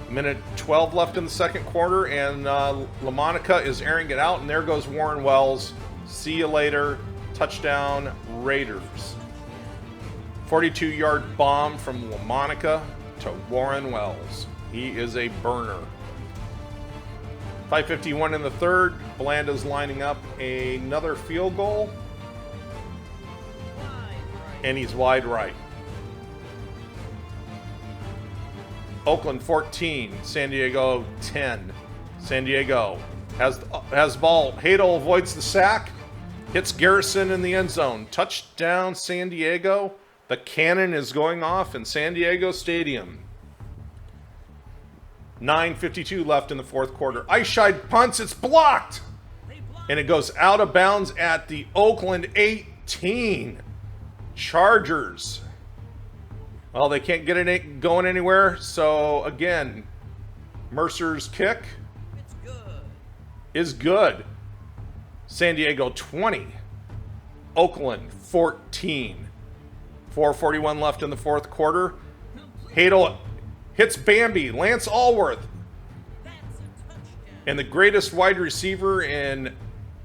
Minute 12 left in the second quarter, and LaMonica is airing it out, and there goes Warren Wells. See you later. Touchdown, Raiders. 42-yard bomb from LaMonica to Warren Wells. He is a burner. 5:51 in the third. Blanda's lining up another field goal. And he's wide right. Oakland 14, San Diego 10. San Diego has ball. Hadel avoids the sack. Hits Garrison in the end zone. Touchdown, San Diego. The cannon is going off in San Diego Stadium. 9:52 left in the fourth quarter. Eichscheid punts. It's blocked. And it goes out of bounds at the Oakland 18. Chargers. Well, they can't get it going anywhere. So, again, Mercer's kick is good. San Diego 20. Oakland 14. 4:41 left in the fourth quarter. Hadel hits Bambi, Lance Allworth. And the greatest wide receiver in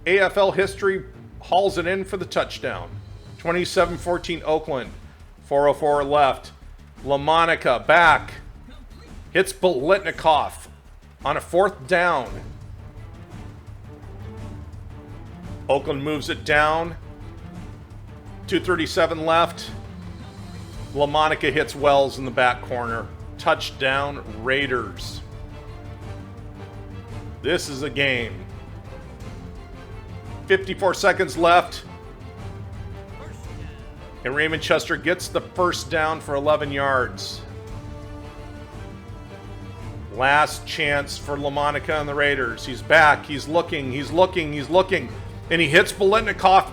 AFL history hauls it in for the touchdown. 27-14 Oakland. 4:04 left. LaMonica back. Hits Bolitnikoff on a 4th down. Oakland moves it down. 2:37 left. LaMonica hits Wells in the back corner. Touchdown, Raiders. This is a game. 54 seconds left. And Raymond Chester gets the first down for 11 yards. Last chance for LaMonica and the Raiders. He's back. He's looking. And he hits Bolitnikoff.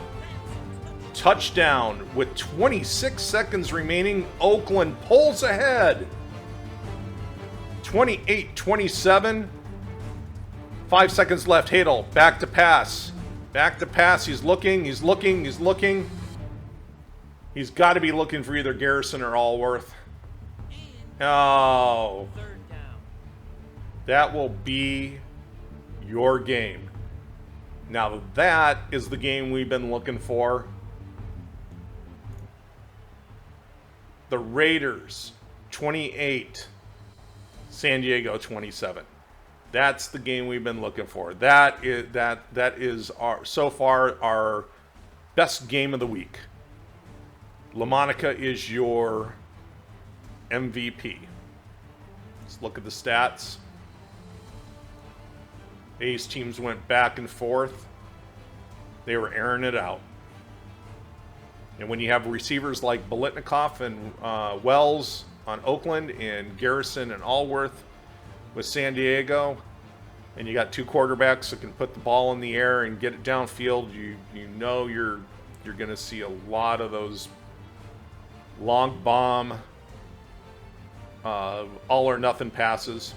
Touchdown with 26 seconds remaining. Oakland pulls ahead. 28-27. 5 seconds left. Hadel back to pass. He's looking. He's got to be looking for either Garrison or Allworth. Oh. That will be your game. Now that is the game we've been looking for. The Raiders 28, San Diego 27. That's the game we've been looking for. That is our so far our best game of the week. LaMonica is your MVP. Let's look at the stats. Ace teams went back and forth. They were airing it out. And when you have receivers like Biletnikoff and Wells on Oakland and Garrison and Allworth with San Diego, and you got two quarterbacks that can put the ball in the air and get it downfield, you know you're going to see a lot of those long bomb, all or nothing passes.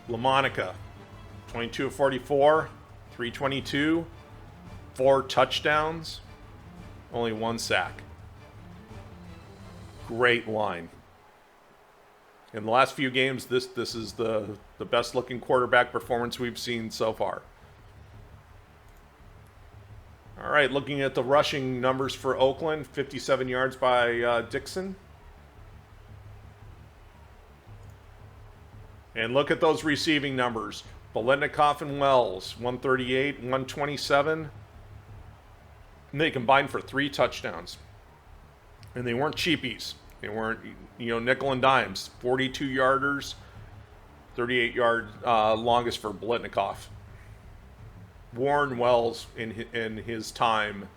LaMonica, 22 of 44, 322, 4 touchdowns, only 1 sack. Great line. In the last few games, this is the best looking quarterback performance we've seen so far. All right, looking at the rushing numbers for Oakland, 57 yards by Dixon. And look at those receiving numbers. Biletnikoff and Wells, 138, 127. And they combined for 3 touchdowns. And they weren't cheapies. They weren't, nickel and dimes. 42-yarders, 38-yard longest for Biletnikoff. Warren Wells in his time,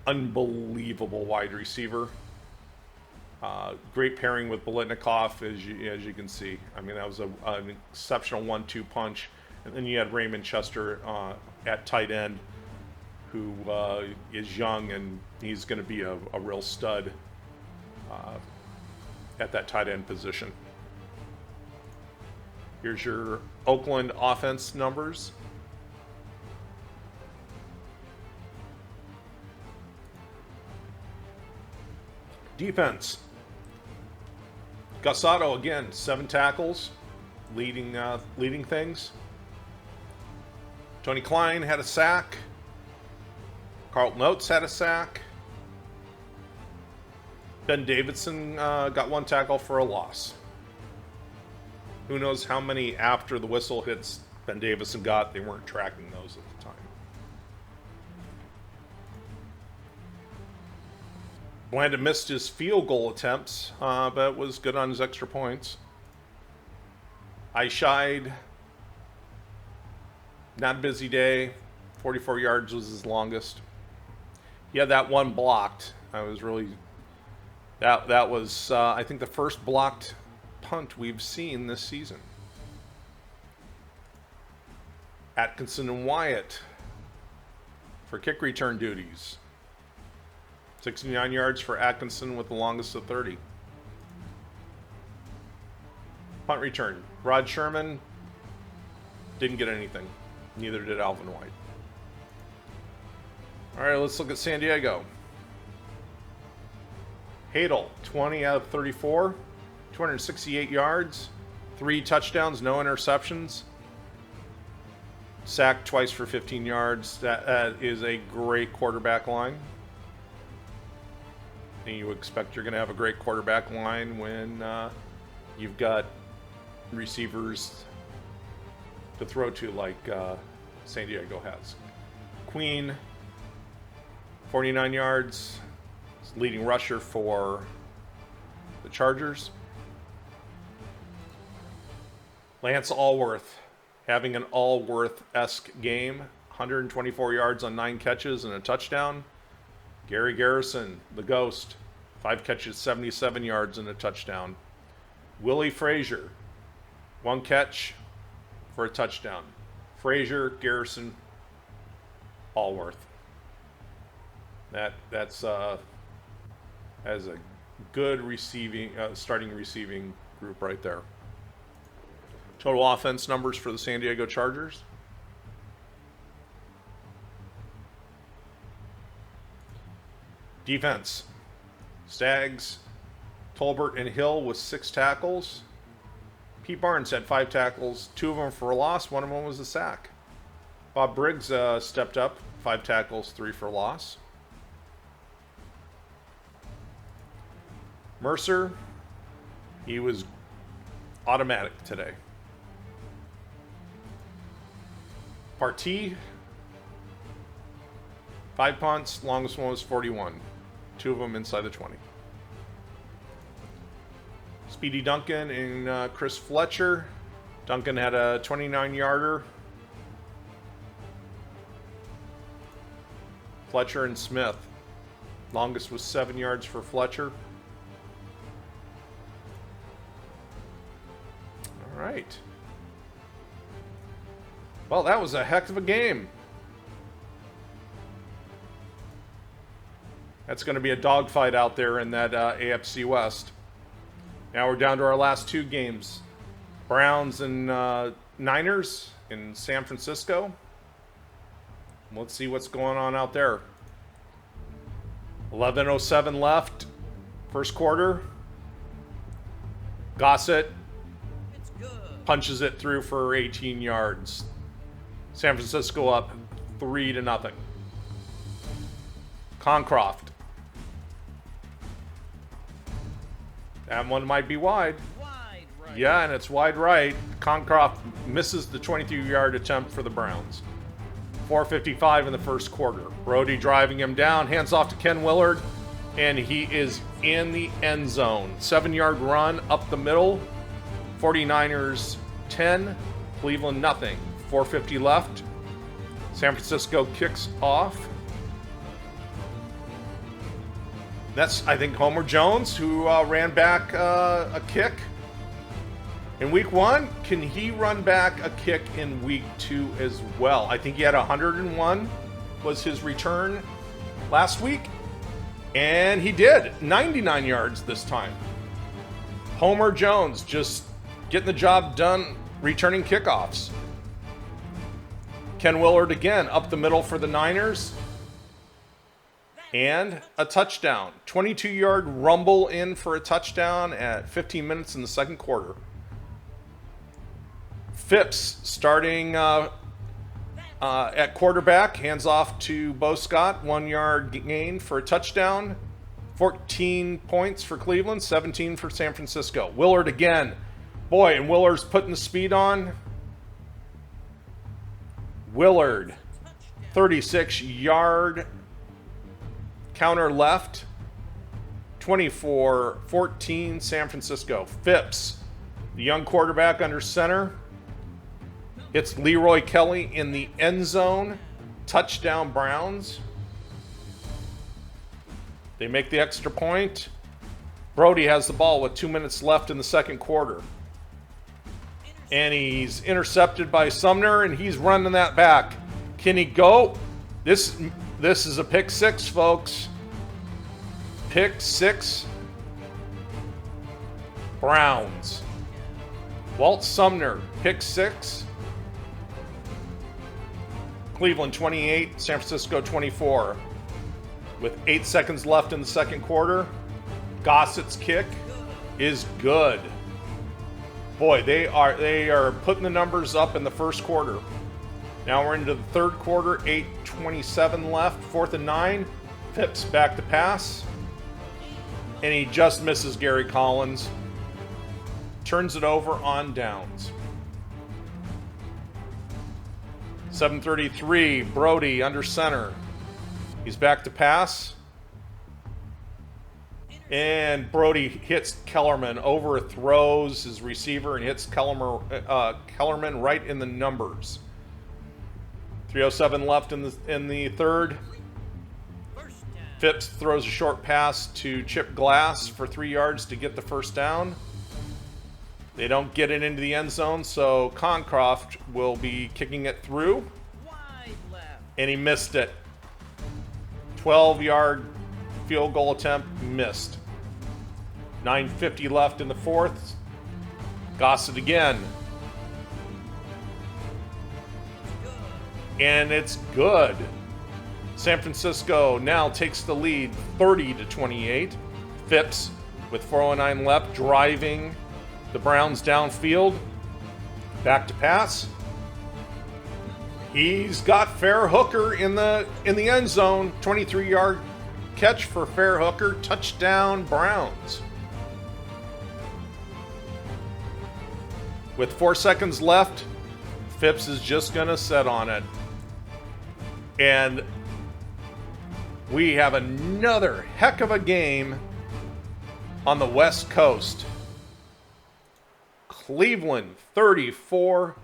unbelievable wide receiver. Great pairing with Biletnikoff, as you can see. I mean, that was an exceptional 1-2 punch. And then you had Raymond Chester at tight end, who is young, and he's going to be a real stud at that tight end position. Here's your Oakland offense numbers. Defense. Gassado again, 7 tackles, leading things. Tony Klein had a sack. Carlton Oates had a sack. Ben Davidson got 1 tackle for a loss. Who knows how many after the whistle hits Ben Davidson got? They weren't tracking those at the time. Blandon missed his field goal attempts, but was good on his extra points. I shied. Not a busy day. 44 yards was his longest. He had that one blocked. I was really... That was, I think, the first blocked punt we've seen this season. Atkinson and Wyatt for kick return duties. 69 yards for Atkinson with the longest of 30. Punt return. Rod Sherman didn't get anything. Neither did Alvin White. All right, let's look at San Diego. Hadel, 20 out of 34, 268 yards, 3 touchdowns, no interceptions. Sacked twice for 15 yards. That is a great quarterback line. And you expect you're going to have a great quarterback line when you've got receivers to throw to like San Diego has. Queen, 49 yards, leading rusher for the Chargers. Lance Allworth, having an Allworth-esque game, 124 yards on 9 catches and a touchdown. Gary Garrison, the Ghost, 5 catches, 77 yards and a touchdown. Willie Frazier, 1 catch for a touchdown. Frazier, Garrison, Allworth. That's as a good receiving, starting receiving group right there. Total offense numbers for the San Diego Chargers. Defense. Stags, Tolbert and Hill with 6 tackles. Pete Barnes had 5 tackles, 2 of them for a loss, 1 of them was a sack. Bob Briggs stepped up, 5 tackles, 3 for loss. Mercer, he was automatic today. Partee, 5 punts, longest one was 41. 2 of them inside the 20. Speedy Duncan and Chris Fletcher. Duncan had a 29-yarder. Fletcher and Smith. Longest was 7 yards for Fletcher. All right. Well, that was a heck of a game. That's going to be a dogfight out there in that AFC West. Now we're down to our last 2 games. Browns and Niners in San Francisco. Let's see what's going on out there. 11:07 left. First quarter. Gossett It's good. punches it through for 18 yards. San Francisco up 3-0. Concroft. That one might be wide. Wide right. Yeah, and it's wide right. Concroft misses the 22-yard attempt for the Browns. 4:55 in the first quarter. Brody driving him down, hands off to Ken Willard, and he is in the end zone. 7-yard run up the middle. 49ers 10, Cleveland nothing. 4:50 left. San Francisco kicks off. That's, I think, Homer Jones, who ran back a kick in week 1. Can he run back a kick in week 2 as well? I think he had 101 was his return last week. And he did. 99 yards this time. Homer Jones just getting the job done, returning kickoffs. Ken Willard again up the middle for the Niners. And a touchdown. 22-yard rumble in for a touchdown at 15 minutes in the second quarter. Phipps starting at quarterback. Hands off to Bo Scott. 1-yard gain for a touchdown. 14 points for Cleveland. 17 for San Francisco. Willard again. Boy, and Willard's putting the speed on. Willard. 36-yard counter left. 24-14 San Francisco. Phipps, the young quarterback under center, hits Leroy Kelly in the end zone. Touchdown Browns. They make the extra point. Brody has the ball with 2 minutes left in the second quarter. And he's intercepted by Sumner, and he's running that back. Can he go? This is a pick 6, folks. Pick 6. Browns. Walt Sumner, pick 6. Cleveland 28, San Francisco 24. With 8 seconds left in the second quarter, Gossett's kick is good. Boy, they are putting the numbers up in the first quarter. Now we're into the third quarter, 8:27 left, 4th and 9. Phipps back to pass. And he just misses Gary Collins. Turns it over on downs. 7:33, Brody under center. He's back to pass. And Brody hits Kellerman, overthrows his receiver and hits Kellerman right in the numbers. 3:07 left in the third. Phipps throws a short pass to Chip Glass for 3 yards to get the first down. They don't get it into the end zone, so Concroft will be kicking it through. Wide left. And he missed it. 12-yard field goal attempt missed. 9:50 left in the fourth. Gossett again. And it's good. San Francisco now takes the lead 30-28. Phipps with 4:09 left, driving the Browns downfield. Back to pass. He's got Fair Hooker in the end zone. 23-yard catch for Fair Hooker. Touchdown, Browns. With 4 seconds left, Phipps is just going to sit on it. And we have another heck of a game on the West Coast. Cleveland 34,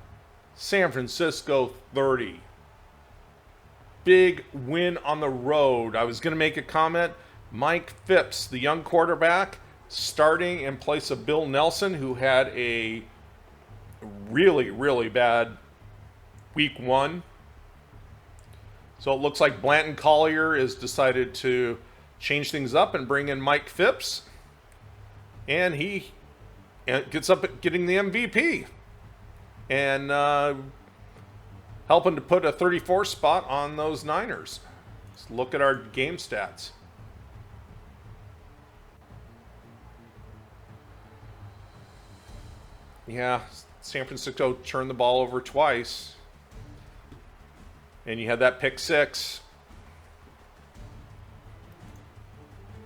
San Francisco 30. Big win on the road. I was going to make a comment. Mike Phipps, the young quarterback, starting in place of Bill Nelson, who had a really, really bad week 1. So it looks like Blanton Collier has decided to change things up and bring in Mike Phipps. And he gets up at getting the MVP. And helping to put a 34 spot on those Niners. Let's look at our game stats. Yeah, San Francisco turned the ball over twice. And you had that pick 6.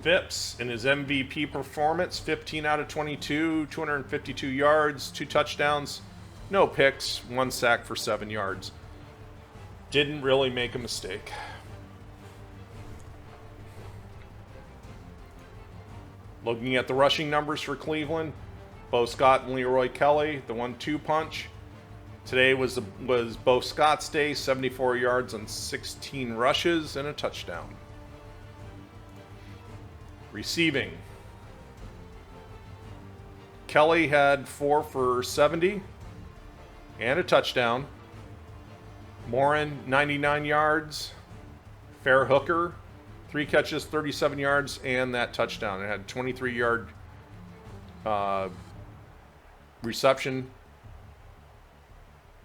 Phipps in his MVP performance, 15 out of 22, 252 yards, 2 touchdowns, no picks, 1 sack for 7 yards. Didn't really make a mistake. Looking at the rushing numbers for Cleveland, Bo Scott and Leroy Kelly, the 1-2 punch. Today was Bo Scott's day, 74 yards on 16 rushes and a touchdown. Receiving. Kelly had 4 for 70 and a touchdown. Morin, 99 yards. Fair Hooker, 3 catches, 37 yards, and that touchdown. It had 23-yard reception.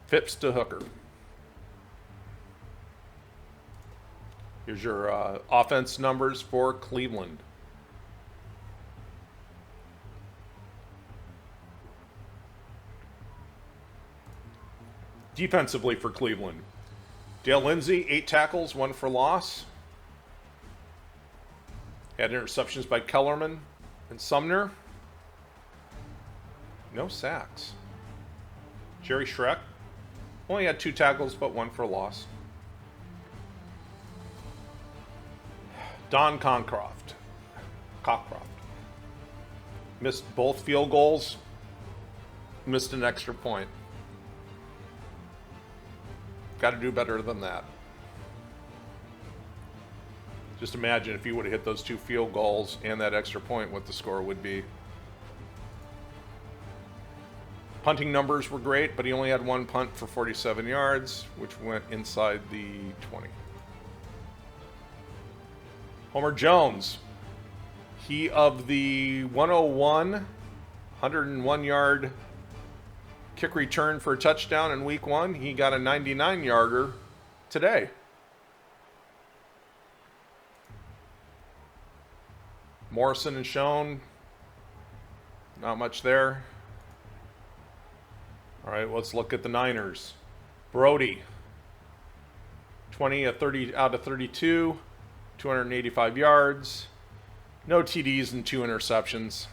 Phipps to Hooker. Here's your offense numbers for Cleveland. Defensively for Cleveland, Dale Lindsey, 8 tackles, 1 for loss. Had interceptions by Kellerman and Sumner. No sacks. Jerry Schreck only had 2 tackles, but 1 for loss. Don Cockcroft missed both field goals, missed an extra point. Got to do better than that. Just imagine if he would have hit those 2 field goals and that extra point, what the score would be. Punting numbers were great, but he only had 1 punt for 47 yards, which went inside the 20. Homer Jones, he of the 101-yard kick return for a touchdown in week 1. He got a 99-yarder today. Morrison and Schoen, not much there. All right, let's look at the Niners. Brody, 20 of 30 out of 32, 285 yards, no TDs and 2 interceptions,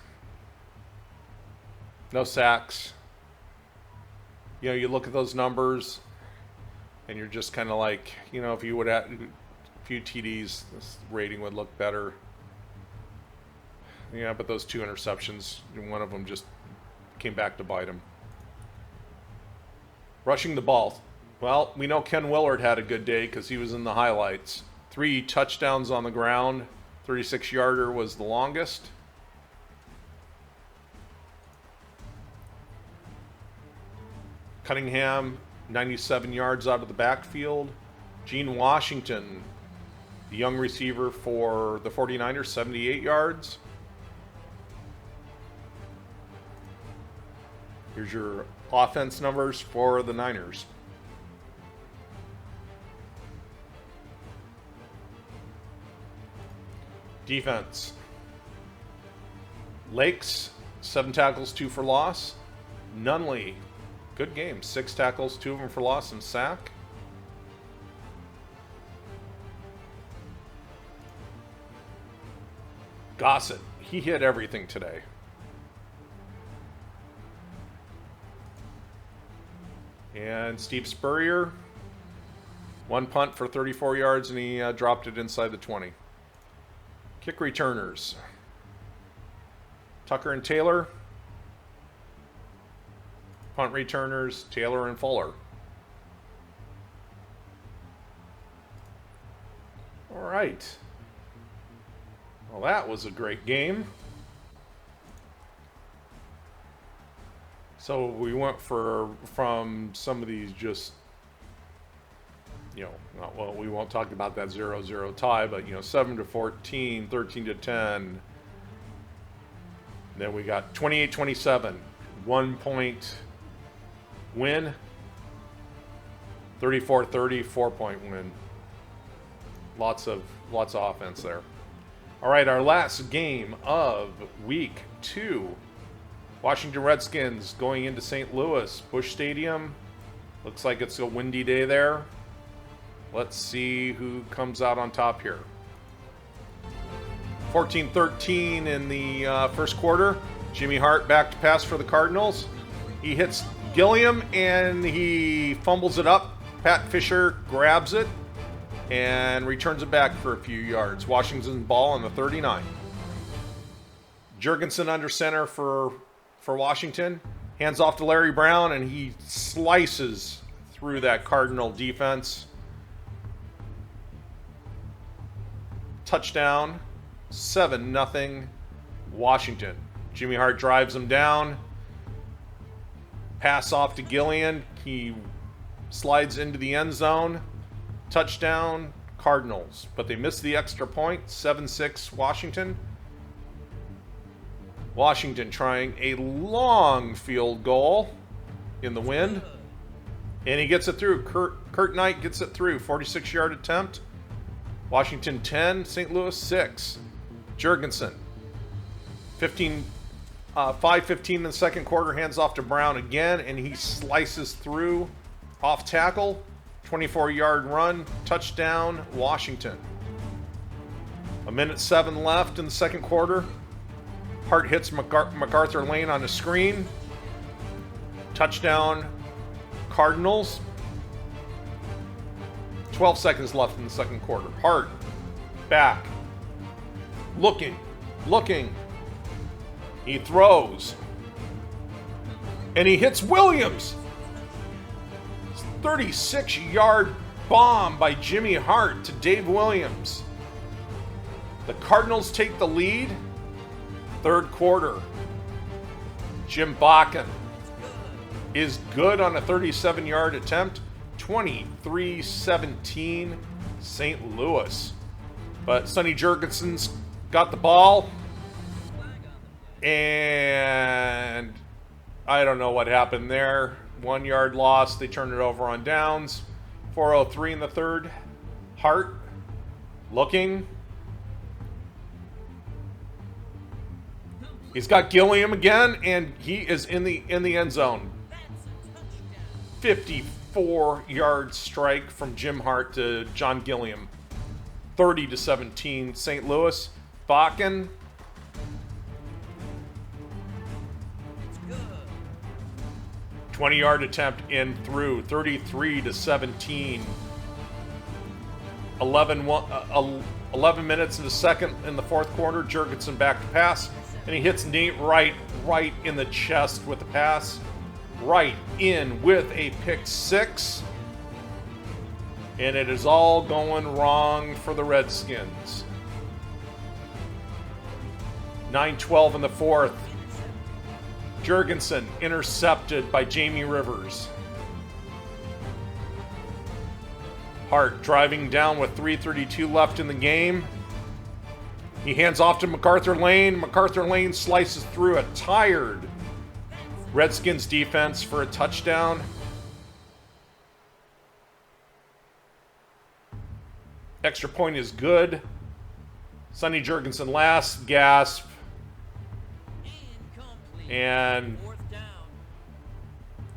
no sacks. You know, you look at those numbers, and you're just kind of like, you know, if you would have a few TDs, this rating would look better. Yeah, but those 2 interceptions, one of them just came back to bite him. Rushing the ball. Well, we know Ken Willard had a good day because he was in the highlights. 3 touchdowns on the ground. 36-yarder was the longest. Cunningham, 97 yards out of the backfield. Gene Washington, the young receiver for the 49ers, 78 yards. Here's your offense numbers for the Niners. Defense. Lakes, 7 tackles, 2 for loss. Nunley, good game. 6 tackles, 2 of them for loss and sack. Gossett, he hit everything today. And Steve Spurrier, 1 punt for 34 yards, and he dropped it inside the 20. Kick returners. Tucker and Taylor. Punt returners, Taylor and Fuller. All right. Well, that was a great game. So we went from some of these just, well, we won't talk about that 0-0 tie, but 7-14, 13-10. Then we got 28-27, 1 point win. 34-30, 4-point win. Lots of offense there. All right, our last game of week 2. Washington Redskins going into St. Louis, Busch Stadium. Looks like it's a windy day there. Let's see who comes out on top here. 14-13 in the first quarter. Jimmy Hart back to pass for the Cardinals. He hits Gilliam and he fumbles it up. Pat Fisher grabs it and returns it back for a few yards. Washington's ball on the 39. Jurgensen under center for Washington. Hands off to Larry Brown, and he slices through that Cardinal defense. Touchdown, 7-0 Washington. Jimmy Hart drives him down. Pass off to Gillian. He slides into the end zone. Touchdown, Cardinals. But they missed the extra point, 7-6 Washington. Washington trying a long field goal in the wind. And he gets it through. Kurt Knight gets it through. 46-yard attempt. Washington 10, St. Louis 6. Jurgensen. 5:15 in the second quarter. Hands off to Brown again. And he slices through. Off tackle. 24-yard run. Touchdown, Washington. 1:07 left in the second quarter. Hart hits MacArthur Lane on the screen. Touchdown, Cardinals. 12 seconds left in the second quarter. Hart back. Looking. He throws. And he hits Williams. 36-yard bomb by Jimmy Hart to Dave Williams. The Cardinals take the lead. Third quarter. Jim Bakken is good on a 37-yard attempt. 23-17 St. Louis. But Sonny Jurgensen's got the ball. And I don't know what happened there. 1 yard loss. They turned it over on downs. 4:03 in the third. Hart looking. He's got Gilliam again, and he is in the end zone. 54-yard strike from Jim Hart to John Gilliam. 30-17 St. Louis. Bakken. 20-yard attempt in through. 33-17. 11 minutes in the fourth quarter. Jurgensen back to pass. And he hits Nate right in the chest with the pass. Right in with a pick six. And it is all going wrong for the Redskins. 9:12 in the fourth. Jurgensen intercepted by Jamie Rivers. Hart driving down with 3:32 left in the game. He hands off to MacArthur Lane. MacArthur Lane slices through a tired Redskins defense for a touchdown. Extra point is good. Sonny Jurgensen last gasp. And 4th down.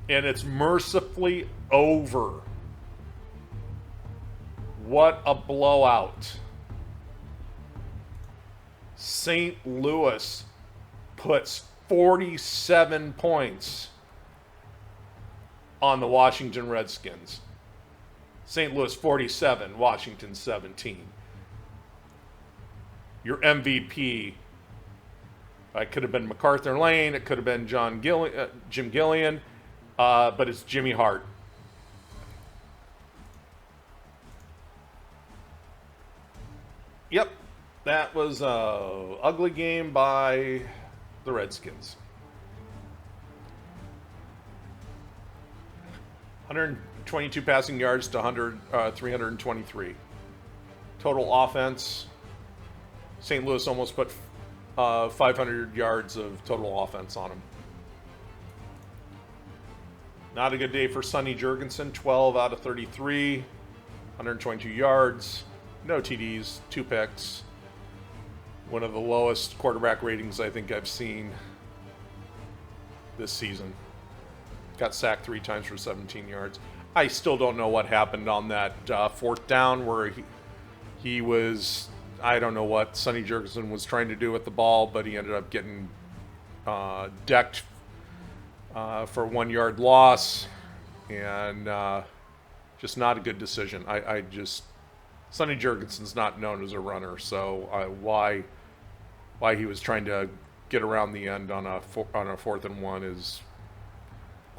it's mercifully over. What a blowout. St. Louis puts 47 points on the Washington Redskins. St. Louis 47, Washington 17. Your MVP, it could have been MacArthur Lane, it could have been Jim Gillian, but it's Jimmy Hart. Yep, that was an ugly game by the Redskins. 122 passing yards to 323. Total offense, St. Louis almost put 500 yards of total offense on them. Not a good day for Sonny Jurgensen, 12 out of 33, 122 yards, no TDs, 2 picks. One of the lowest quarterback ratings I think I've seen this season. Got sacked 3 times for 17 yards. I still don't know what happened on that 4th down where he was, I don't know what Sonny Jurgensen was trying to do with the ball, but he ended up getting decked for a 1-yard loss, and just not a good decision. Sonny Jurgensen's not known as a runner, so why he was trying to get around the end on a 4th and 1 is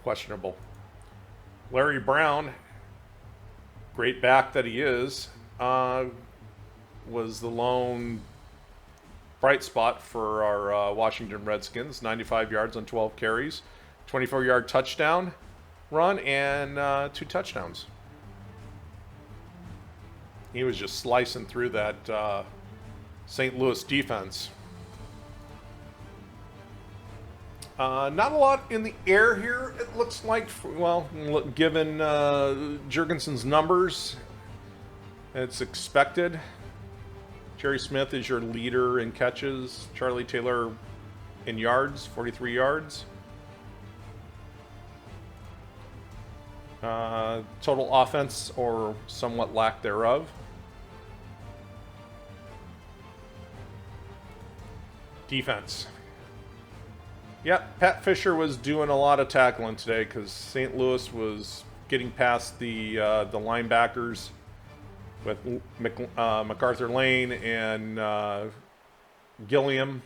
questionable. Larry Brown, great back that he is, was the lone bright spot for our Washington Redskins. 95 yards on 12 carries, 24-yard touchdown run, and 2 touchdowns. He was just slicing through that St. Louis defense. Not a lot in the air here, it looks like. Well, given Jurgensen's numbers, it's expected. Jerry Smith is your leader in catches. Charlie Taylor in yards, 43 yards. Total offense, or somewhat lack thereof. Defense. Yep, Pat Fisher was doing a lot of tackling today because St. Louis was getting past the linebackers with MacArthur Lane and Gilliam.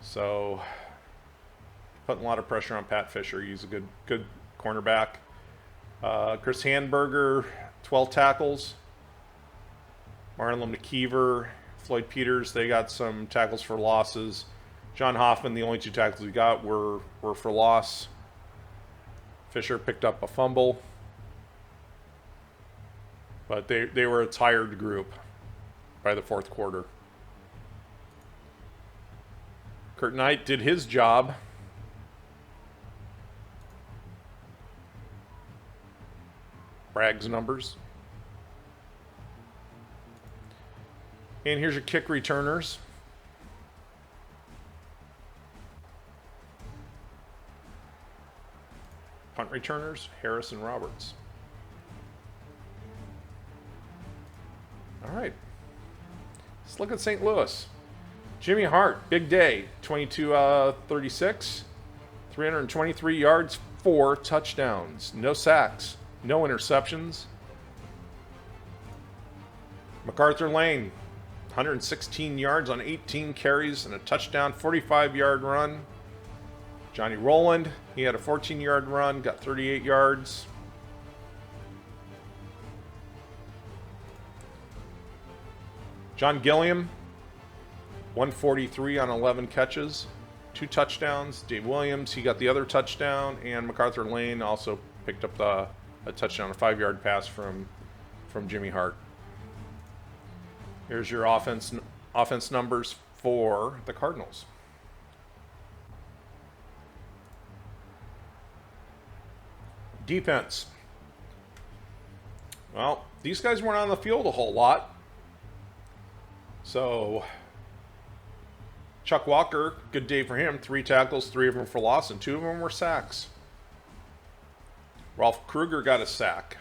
So putting a lot of pressure on Pat Fisher. He's a good cornerback. Chris Handberger, 12 tackles. Marlon McKeever, Floyd Peters, they got some tackles for losses. John Hoffman, the only 2 tackles we got were for loss. Fisher picked up a fumble. But they were a tired group by the 4th quarter. Kurt Knight did his job. Bragg's numbers. And here's your kick returners. Punt returners, Harris and Roberts. All right. Let's look at St. Louis. Jimmy Hart, big day. 36, 323 yards, 4 touchdowns. No sacks, no interceptions. MacArthur Lane, 116 yards on 18 carries and a touchdown, 45-yard run. Johnny Rowland, he had a 14-yard run, got 38 yards. John Gilliam, 143 on 11 catches, 2 touchdowns. Dave Williams, he got the other touchdown, and MacArthur Lane also picked up a touchdown, a 5-yard pass from Jimmy Hart. Here's your offense numbers for the Cardinals. Defense. Well, these guys weren't on the field a whole lot. So Chuck Walker, good day for him. 3 tackles, 3 of them for loss, and 2 of them were sacks. Ralph Kruger got a sack.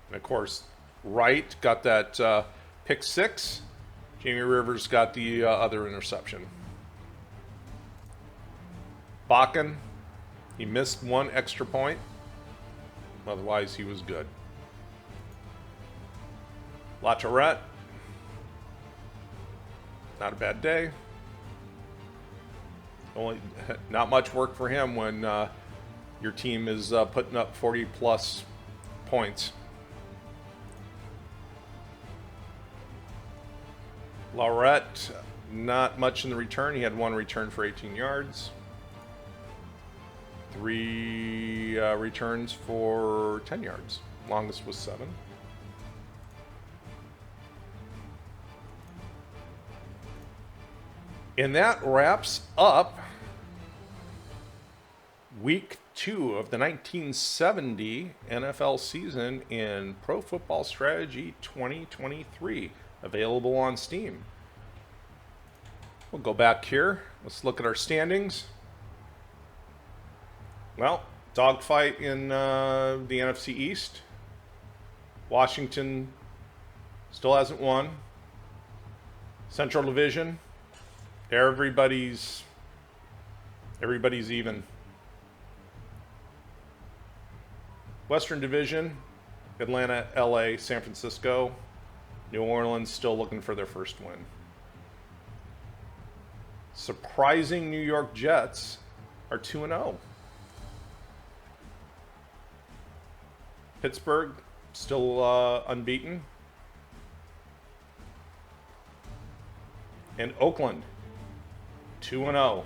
And of course, Wright got that pick 6. Jamie Rivers got the other interception. Bakken, he missed 1 extra point. Otherwise, he was good. LaTourette, not a bad day. Only not much work for him when your team is putting up 40-plus points. Laurette, not much in the return. He had 1 return for 18 yards. 3 returns for 10 yards. Longest was 7. And that wraps up week 2 of the 1970 NFL season in Pro Football Strategy 2023, available on Steam. We'll go back here. Let's look at our standings. Well, dogfight in the NFC East. Washington still hasn't won. Central Division, everybody's even. Western Division, Atlanta, LA, San Francisco, New Orleans still looking for their first win. Surprising New York Jets are 2-0. Pittsburgh still unbeaten. And Oakland 2-0.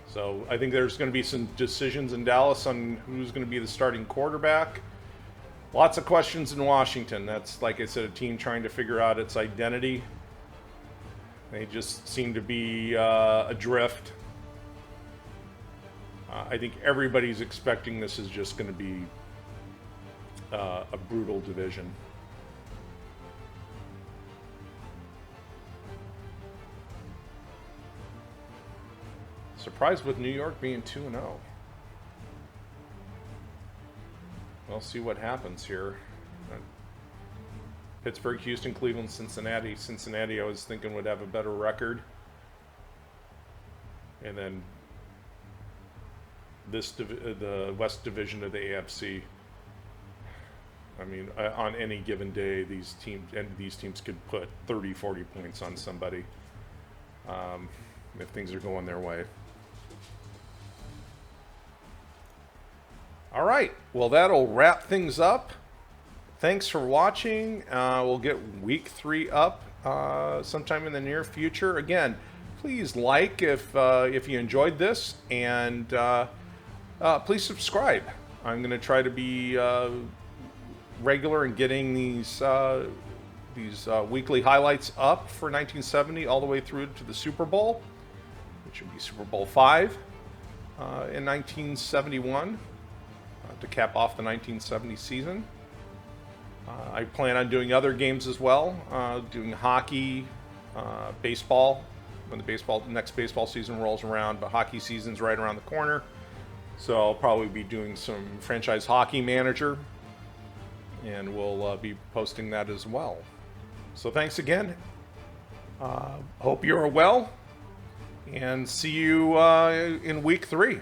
So I think there's going to be some decisions in Dallas on who's going to be the starting quarterback. Lots of questions in Washington. That's, like I said, a team trying to figure out its identity. They just seem to be adrift. I think everybody's expecting this is just going to be a brutal division. Surprised with New York being 2-0. We'll see what happens here. Pittsburgh, Houston, Cleveland, Cincinnati. Cincinnati, I was thinking, would have a better record. And then the West Division of the AFC. I mean, on any given day, these teams could put 30, 40 points on somebody if things are going their way. All right. Well, that'll wrap things up. Thanks for watching. We'll get week 3 up sometime in the near future. Again, please like if you enjoyed this, and please subscribe. I'm going to try to be regular in getting these weekly highlights up for 1970 all the way through to the Super Bowl, which would be Super Bowl 5 in 1971 to cap off the 1970 season. I plan on doing other games as well, doing hockey, baseball, when the next baseball season rolls around, but hockey season's right around the corner. So I'll probably be doing some franchise hockey manager, and we'll be posting that as well. So thanks again. Hope you're well, and see you in week 3.